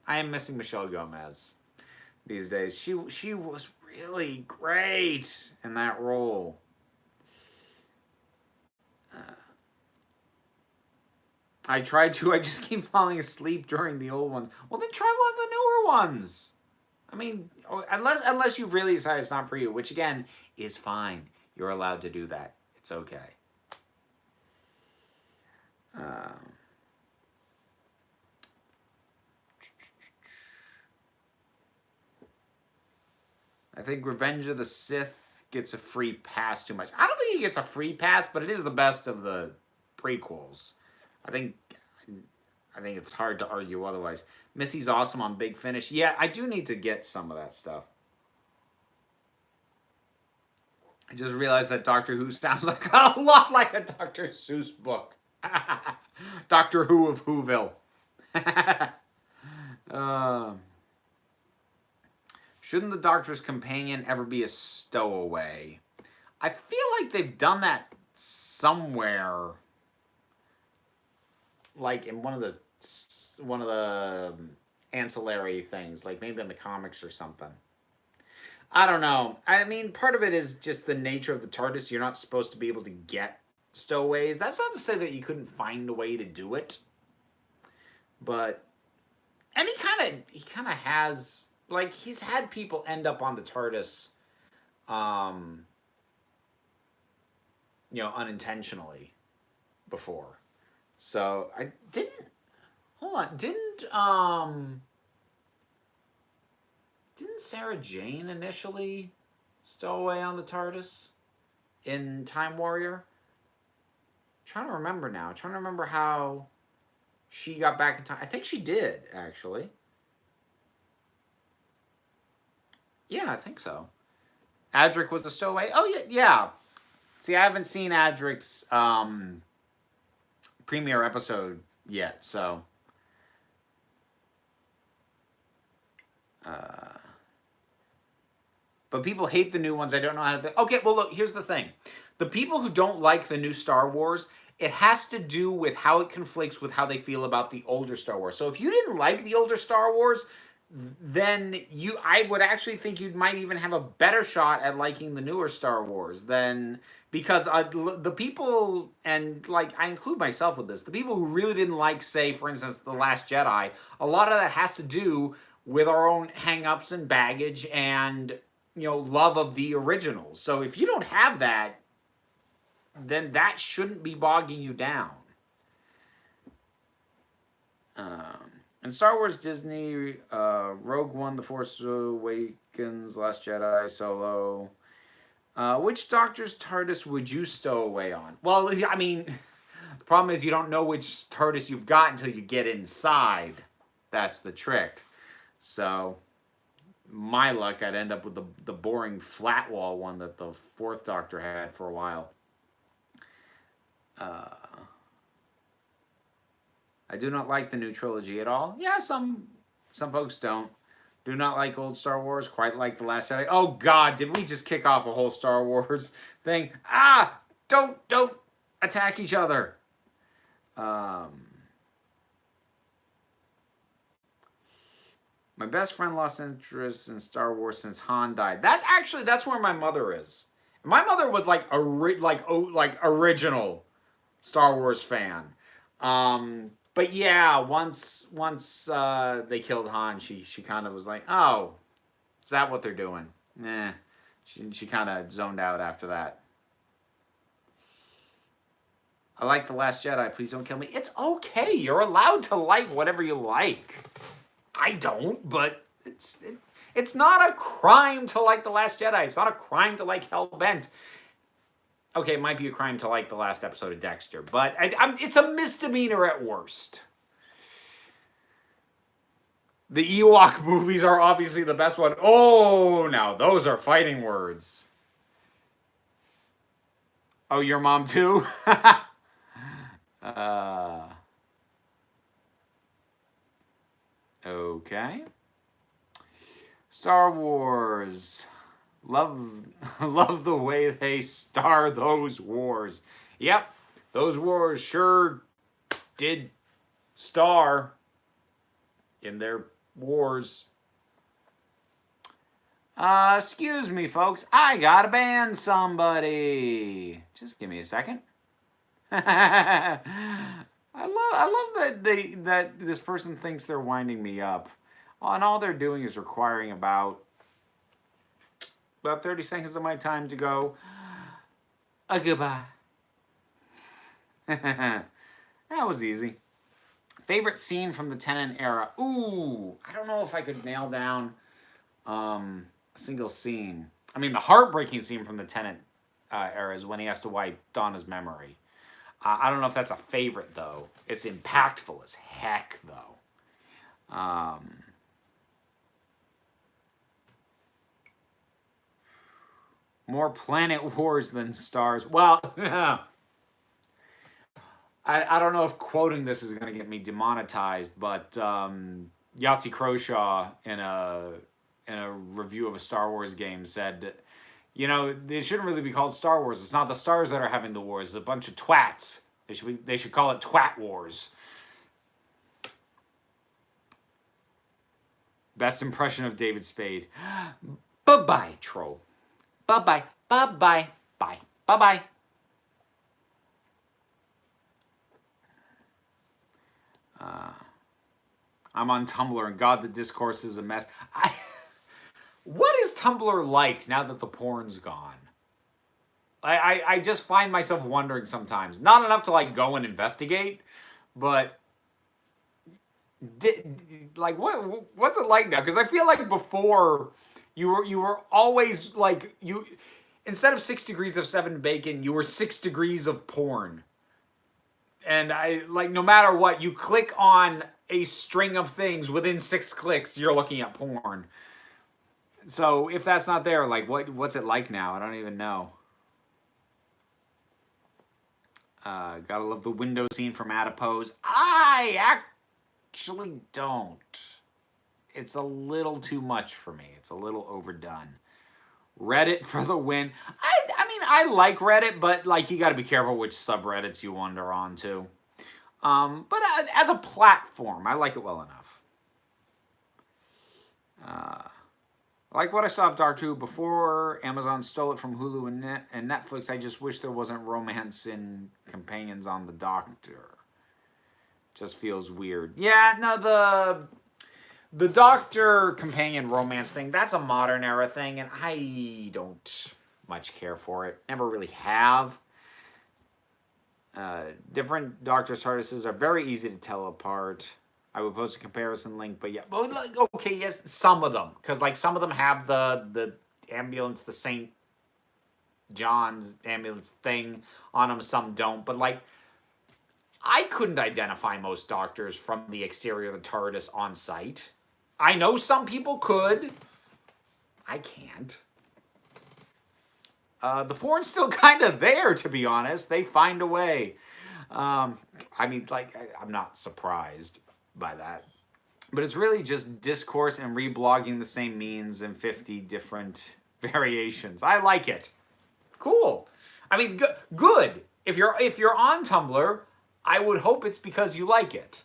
am missing Michelle Gomez these days. She was really great in that role. I tried to. I just keep falling asleep during the old ones. Well, then try one of the newer ones. I mean, unless you really decide it's not for you, which again is fine. You're allowed to do that. It's okay. I think Revenge of the Sith gets a free pass too much. I don't think it gets a free pass, but it is the best of the prequels. I think it's hard to argue otherwise. Missy's awesome on Big Finish. Yeah, I do need to get some of that stuff. I just realized that Doctor Who sounds like a lot like a Dr. Seuss book. Doctor Who of Whoville. Shouldn't the Doctor's companion ever be a stowaway? I feel like they've done that somewhere, like in one of the ancillary things, like maybe in the comics or something. I don't know. I mean, part of it is just the nature of the TARDIS. You're not supposed to be able to get stowaways. That's not to say that you couldn't find a way to do it, but and he kind of has, like, he's had people end up on the TARDIS, you know, unintentionally before. So I didn't. Hold on, didn't Sarah Jane initially stow away on the TARDIS in Time Warrior? I'm trying to remember now. I'm trying to remember how she got back in time. I think she did, actually. Yeah, I think so. Adric was a stowaway. Oh, yeah, yeah. See, I haven't seen Adric's premiere episode yet, so. But people hate the new ones. I don't know how to. Okay, well, look, here's the thing. The people who don't like the new Star Wars, it has to do with how it conflicts with how they feel about the older Star Wars. So if you didn't like the older Star Wars, then I would actually think you might even have a better shot at liking the newer Star Wars than, because the people, and like I include myself with this, the people who really didn't like, say, for instance, The Last Jedi, a lot of that has to do with our own hang-ups and baggage and, you know, love of the originals. So if you don't have that, then that shouldn't be bogging you down. And Star Wars, Disney, Rogue One, The Force Awakens, Last Jedi, Solo. Which Doctor's TARDIS would you stow away on? Well, I mean, the problem is you don't know which TARDIS you've got until you get inside. That's the trick. So, my luck, I'd end up with the boring flat wall one that the Fourth Doctor had for a while. I do not like the new trilogy at all. Yeah, some folks don't. Do not like old Star Wars, quite like The Last Jedi. Oh, God, did we just kick off a whole Star Wars thing? Ah! Don't attack each other. My best friend lost interest in Star Wars since Han died. That's where my mother is. My mother was like original Star Wars fan. But yeah, once they killed Han, she kind of was like, oh, is that what they're doing? Nah. She kind of zoned out after that. I like The Last Jedi. Please don't kill me. It's okay. You're allowed to like whatever you like. I don't, but it's not a crime to like The Last Jedi. It's not a crime to like Hellbent. Okay, it might be a crime to like the last episode of Dexter, but it's a misdemeanor at worst. The Ewok movies are obviously the best one. Oh, now those are fighting words. Oh, your mom too? Okay. Star Wars. Love the way they star those wars. Yep, those wars sure did star in their wars. Excuse me, folks. I gotta ban somebody. Just give me a second. I love that this person thinks they're winding me up, and all they're doing is requiring about 30 seconds of my time to go. Goodbye. That was easy. Favorite scene from the Tennant era? Ooh, I don't know if I could nail down a single scene. I mean, the heartbreaking scene from the Tennant era is when he has to wipe Donna's memory. I don't know if that's a favorite, though. It's impactful as heck, though. More Planet Wars than stars. Well, I don't know if quoting this is going to get me demonetized, but Yahtzee Croshaw in a review of a Star Wars game said, you know, they shouldn't really be called Star Wars. It's not the stars that are having the wars. It's a bunch of twats. They should call it Twat Wars. Best impression of David Spade. Bye-bye, troll. Bye-bye. Bye-bye. Bye. Bye-bye. I'm on Tumblr, and God, the discourse is a mess. What is Tumblr like now that the porn's gone? I just find myself wondering sometimes. Not enough to like go and investigate, but like what's it like now? Because I feel like before you were always like you instead of 6 degrees of 7 bacon, you were 6 degrees of porn. And I like no matter what, you click on a string of things within 6 clicks, you're looking at porn. So if that's not there, like what's it like now? I don't even know. Gotta love the window scene from Adipose. I actually don't. It's a little too much for me. It's a little overdone. Reddit for the win. I mean, I like Reddit, but like you got to be careful which subreddits you wander onto. But as a platform, I like it well enough. I like what I saw of Doctor Who before Amazon stole it from Hulu and Netflix. I just wish there wasn't romance in companions on the Doctor. Just feels weird. Yeah, no, the Doctor companion romance thing, that's a modern era thing, and I don't much care for it. Never really have. Different Doctor's TARDISes are very easy to tell apart. I would post a comparison link, but yeah. But like, okay, yes, some of them. Because like some of them have the ambulance, the St. John's ambulance thing on them, some don't. But like, I couldn't identify most Doctors from the exterior of the TARDIS on sight. I know some people could. I can't. The porn's still kind of there, to be honest. They find a way. I mean, like, I'm not surprised by that. But it's really just discourse and reblogging the same memes in 50 different variations. I like it. Cool. I mean, good. If you're on Tumblr, I would hope it's because you like it.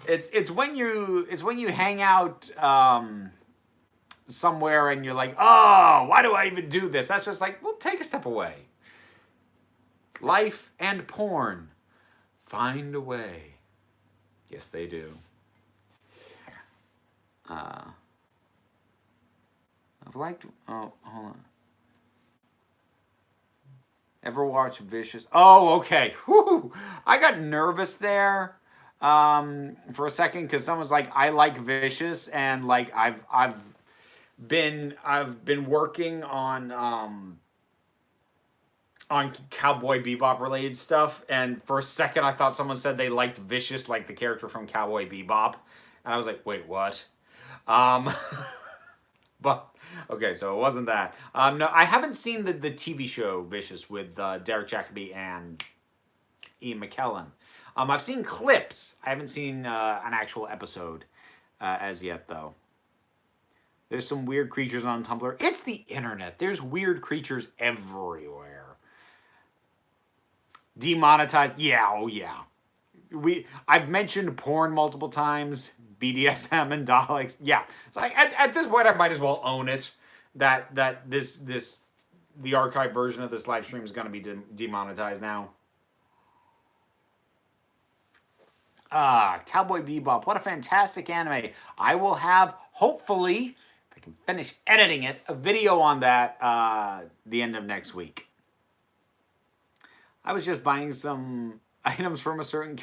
It's when you hang out somewhere and you're like, oh, why do I even do this? That's just like, well, take a step away. Life and porn find a way. Yes, they do. I've liked. Oh, hold on. Ever watch Vicious? Oh, okay. Whew. I got nervous there for a second because someone's like, I like Vicious, and like I've been working on Cowboy Bebop related stuff, and for a second I thought someone said they liked Vicious, like the character from Cowboy Bebop, and I was like, wait, what? But okay, so it wasn't that. No, I haven't seen the TV show Vicious with Derek Jacobi and Ian McKellen. I've seen clips. I haven't seen an actual episode as yet, though. There's some weird creatures on Tumblr. It's the internet. There's weird creatures everywhere. Demonetized. Yeah, oh yeah. I've mentioned porn multiple times. BDSM and Daleks. Yeah. Like at this point I might as well own it. That the archive version of this live stream is going to be demonetized now. Cowboy Bebop. What a fantastic anime. I will have, hopefully, if I can finish editing it, a video on that the end of next week. I was just buying some items from a certain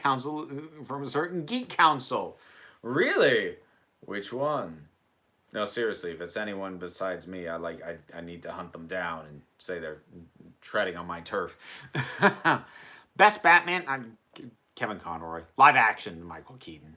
geek council. Really? Which one? No, seriously, if it's anyone besides me, I need to hunt them down and say they're treading on my turf. Best Batman, I'm Kevin Conroy. Live action, Michael Keaton.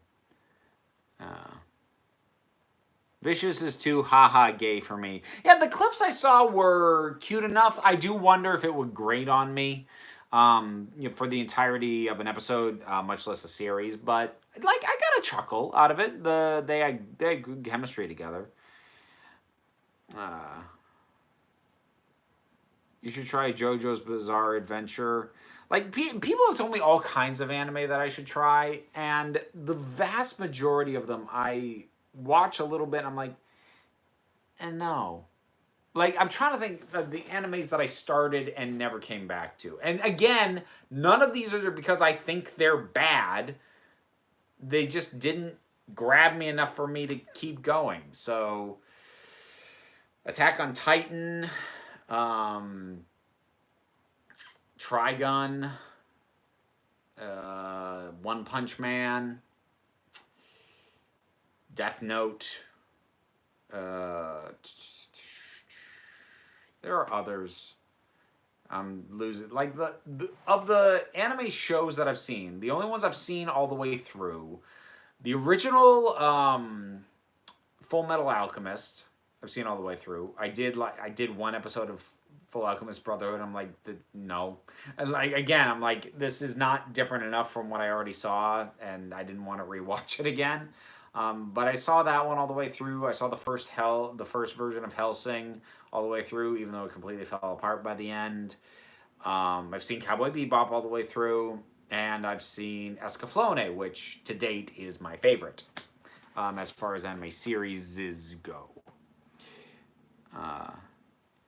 Vicious is too haha gay for me. Yeah, the clips I saw were cute enough. I do wonder if it would grate on me for the entirety of an episode, much less a series. But like, I got a chuckle out of it. They had good chemistry together. You should try JoJo's Bizarre Adventure. Like, people have told me all kinds of anime that I should try, and the vast majority of them I watch a little bit and I'm like, and no. Like, I'm trying to think of the animes that I started and never came back to. And again, none of these are because I think they're bad. They just didn't grabbed me enough for me to keep going. So, Attack on Titan, Trigun, One Punch Man, Death Note. There are others. I'm losing. Like of the anime shows that I've seen, the only ones I've seen all the way through, the original Full Metal Alchemist, I've seen all the way through. I did one episode of Full Alchemist Brotherhood. I'm like, no, and like again, I'm like, this is not different enough from what I already saw, and I didn't want to rewatch it again. But I saw that one all the way through. I saw the first version of Hellsing all the way through, even though it completely fell apart by the end. I've seen Cowboy Bebop all the way through, and I've seen Escaflowne, which to date is my favorite as far as anime series go.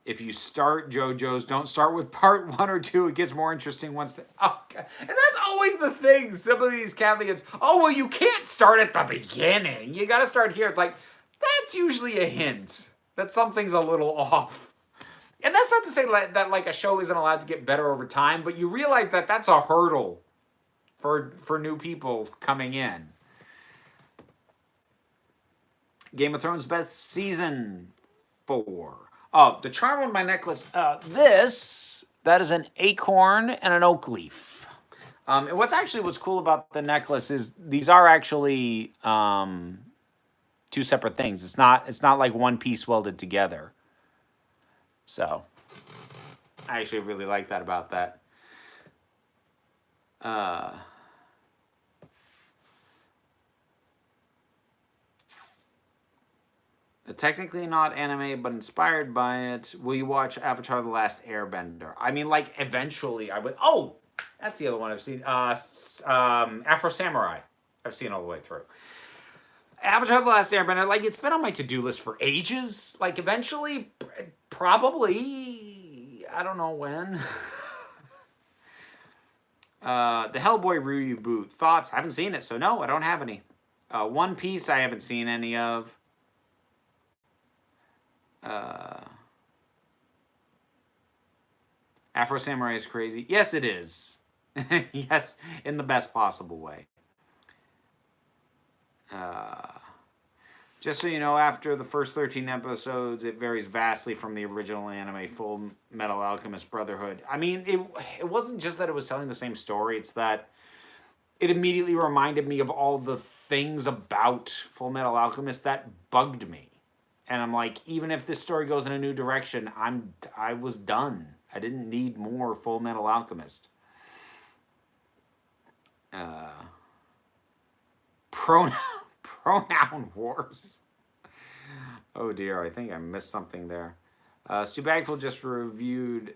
If you start JoJo's, don't start with part 1 or 2. It gets more interesting once. Oh, God. And that's always the thing. Some of these caveats. Oh, well, you can't start at the beginning. You got to start here. It's like, that's usually a hint that something's a little off. And that's not to say that like a show isn't allowed to get better over time, but you realize that that's a hurdle for new people coming in. Game of Thrones best season 4. Oh, the charm on my necklace. That is an acorn and an oak leaf. And what's cool about the necklace is these are actually two separate things. It's not like one piece welded together. So I actually really like that about that. Technically not anime, but inspired by it. Will you watch Avatar: The Last Airbender? I mean, like, eventually I would. Oh, that's the other one I've seen. Afro Samurai. I've seen all the way through. Avatar: The Last Airbender, like, it's been on my to-do list for ages. Like, eventually, probably, I don't know when. The Hellboy reboot. Thoughts? I haven't seen it, so no, I don't have any. One Piece, I haven't seen any of. Afro Samurai is crazy. Yes, it is. Yes, in the best possible way. Just so you know, after the first 13 episodes, it varies vastly from the original anime Full Metal Alchemist Brotherhood. I mean, it wasn't just that it was telling the same story. It's that it immediately reminded me of all the things about Full Metal Alchemist that bugged me. And I'm like, even if this story goes in a new direction, I was done. I didn't need more Full Metal Alchemist. Pronoun wars. Oh dear, I think I missed something there. Stu Bagfield just reviewed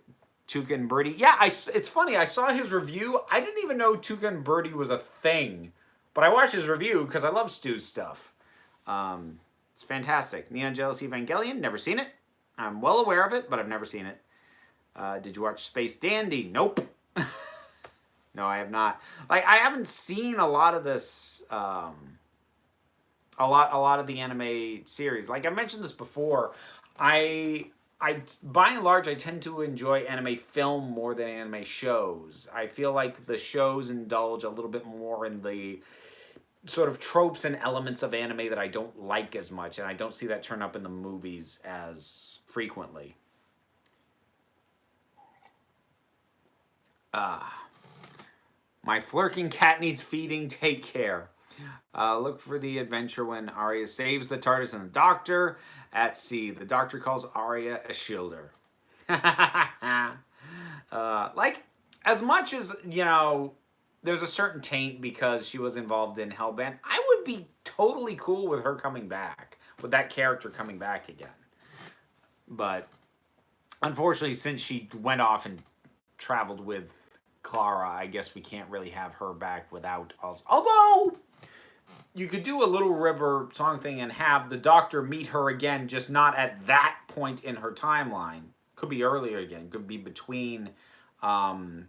Tuca and Birdie. Yeah, it's funny. I saw his review. I didn't even know Tuca and Birdie was a thing. But I watched his review because I love Stu's stuff. It's fantastic. Neon Jealousy Evangelion, never seen it. I'm well aware of it, but I've never seen it. Did you watch Space Dandy? Nope. No, I have not. Like, I haven't seen a lot of this, a lot of the anime series. Like I mentioned this before, I by and large I tend to enjoy anime film more than anime shows. I feel like the shows indulge a little bit more in the sort of tropes and elements of anime that I don't like as much, and I don't see that turn up in the movies as frequently. My flirking cat needs feeding. Take care. Look for the adventure when Arya saves the TARDIS and the Doctor at sea. The Doctor calls Arya a shielder. Like, as much as, you know, there's a certain taint because she was involved in Hellbent, I would be totally cool with her coming back, with that character coming back again. But unfortunately, since she went off and traveled with Clara, I guess we can't really have her back without us. Although, you could do a Little River song thing and have the Doctor meet her again, just not at that point in her timeline. Could be earlier again. Could be between the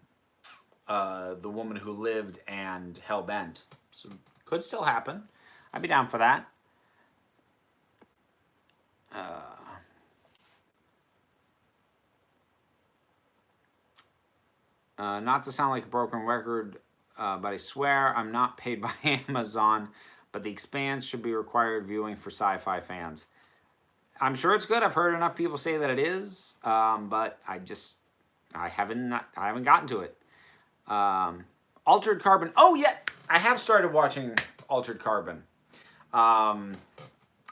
Woman Who Lived and Hellbent. So, could still happen. I'd be down for that. Not to sound like a broken record, but I swear I'm not paid by Amazon, but The Expanse should be required viewing for sci-fi fans. I'm sure it's good. I've heard enough people say that it is, but I haven't gotten to it. Altered Carbon. Oh yeah, I have started watching Altered Carbon.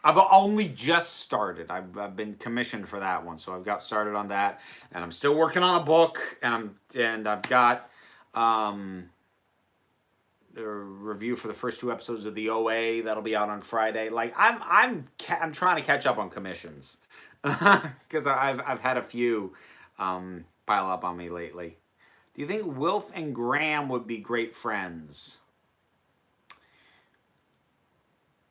I've only just started. I've been commissioned for that one, so I've got started on that, and I'm still working on a book, and I've got the review for the first 2 episodes of the OA that'll be out on Friday. Like I'm trying to catch up on commissions because I've had a few pile up on me lately. Do you think Wilf and Graham would be great friends?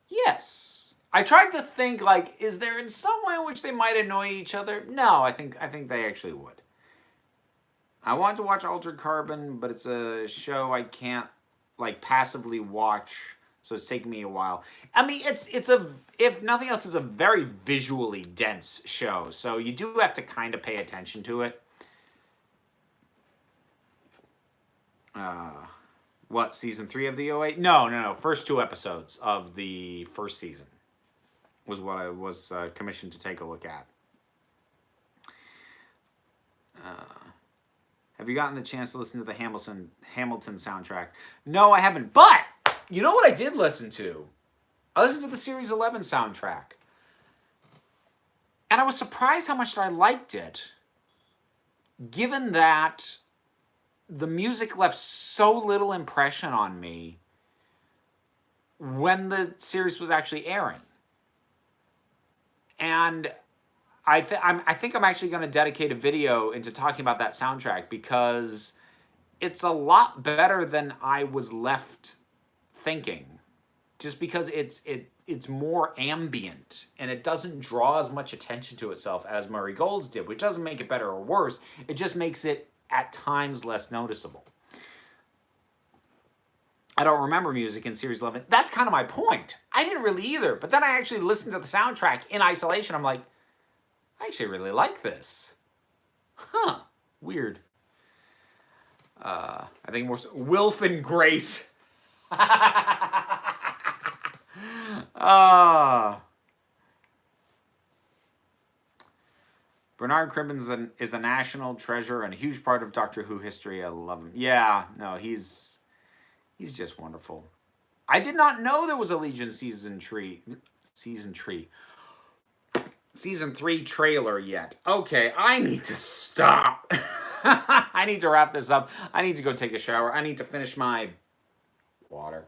Yes. I tried to think, like, is there in some way in which they might annoy each other? No, I think they actually would. I want to watch Altered Carbon, but it's a show I can't, like, passively watch, so it's taking me a while. I mean, it's if nothing else, it's a very visually dense show, so you do have to kind of pay attention to it. What, season 3 of the OA? No. First 2 episodes of the first season was what I was commissioned to take a look at. Have you gotten the chance to listen to the Hamilton soundtrack? No, I haven't. But you know what I did listen to? I listened to the Series 11 soundtrack. And I was surprised how much I liked it, given that the music left so little impression on me when the series was actually airing. And I think I'm actually going to dedicate a video into talking about that soundtrack because it's a lot better than I was left thinking. Just because it's more ambient and it doesn't draw as much attention to itself as Murray Gold's did, which doesn't make it better or worse. It just makes it at times less noticeable. I don't remember music in Series 11. That's kind of my point. I didn't really either. But then I actually listened to the soundtrack in isolation. I'm like, I actually really like this. Huh. Weird. I think more so, Wilf and Grace. Bernard Cribbins is a national treasure and a huge part of Doctor Who history. I love him. Yeah, no, he's just wonderful. I did not know there was a Legion season 3 trailer yet. Okay, I need to stop. I need to wrap this up. I need to go take a shower. I need to finish my water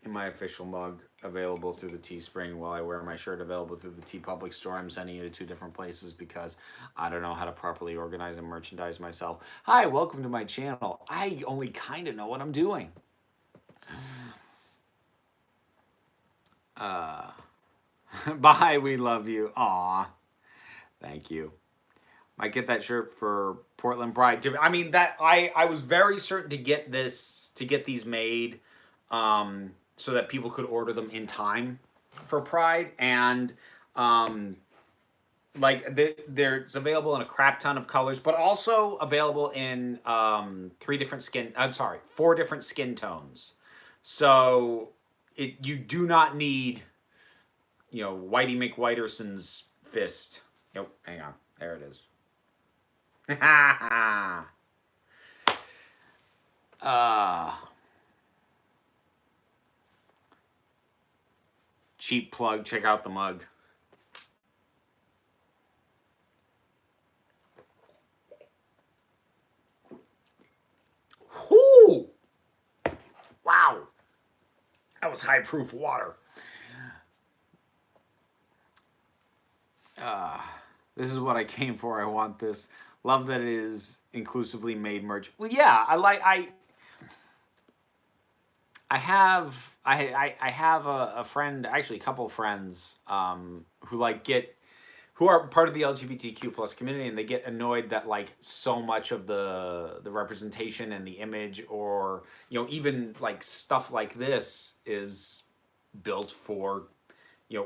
in my official mug, available through the Teespring, while I wear my shirt, available through the TeePublic store. I'm sending you to 2 different places because I don't know how to properly organize and merchandise myself. Hi, welcome to my channel. I only kind of know what I'm doing. Bye, we love you. Aw, thank you. Might get that shirt for Portland Pride. I mean, that I was very certain to get these made, so that people could order them in time for Pride, and like it's available in a crap ton of colors, but also available in 4 different skin tones. So you do not need, Whitey McWhiterson's fist. Nope, hang on, there it is. Cheap plug, check out the mug. Whoo! Wow. That was high proof water. This is what I came for. I want this. Love that it is inclusively made merch. Well, yeah, I have a friend, actually a couple of friends, who get who are part of the LGBTQ plus community, and they get annoyed that like so much of the representation and the image, or even like stuff like this is built for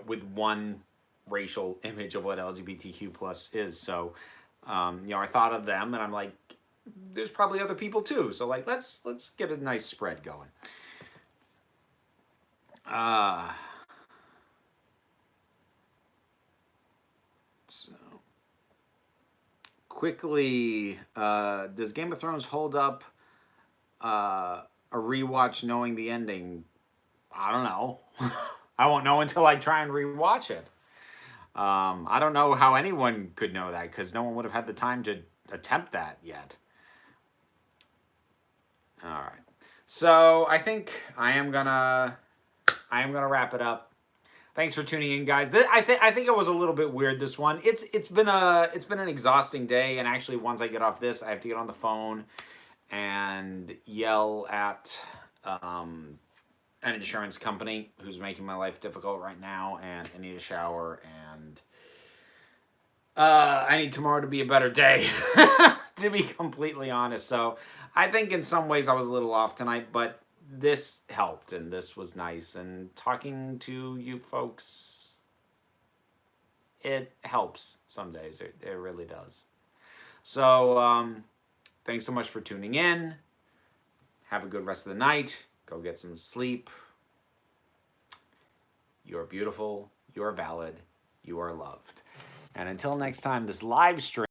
with one racial image of what LGBTQ plus is. So I thought of them, and I'm like, there's probably other people too. So like, let's get a nice spread going. So quickly, does Game of Thrones hold up a rewatch knowing the ending? I don't know. I won't know until I try and rewatch it. I don't know how anyone could know that, because no one would have had the time to attempt that yet. All right. So I think I am gonna wrap it up. Thanks for tuning in, guys. I think it was a little bit weird, this one. It's been an exhausting day, and actually once I get off this, I have to get on the phone and yell at an insurance company who's making my life difficult right now, and I need a shower, and I need tomorrow to be a better day, to be completely honest. So I think in some ways I was a little off tonight, but this helped, and this was nice, and talking to you folks, it helps some days. It really does. So thanks so much for tuning in. Have a good rest of the night. Go get some sleep. You are beautiful. You are valid. You are loved. And until next time, this live stream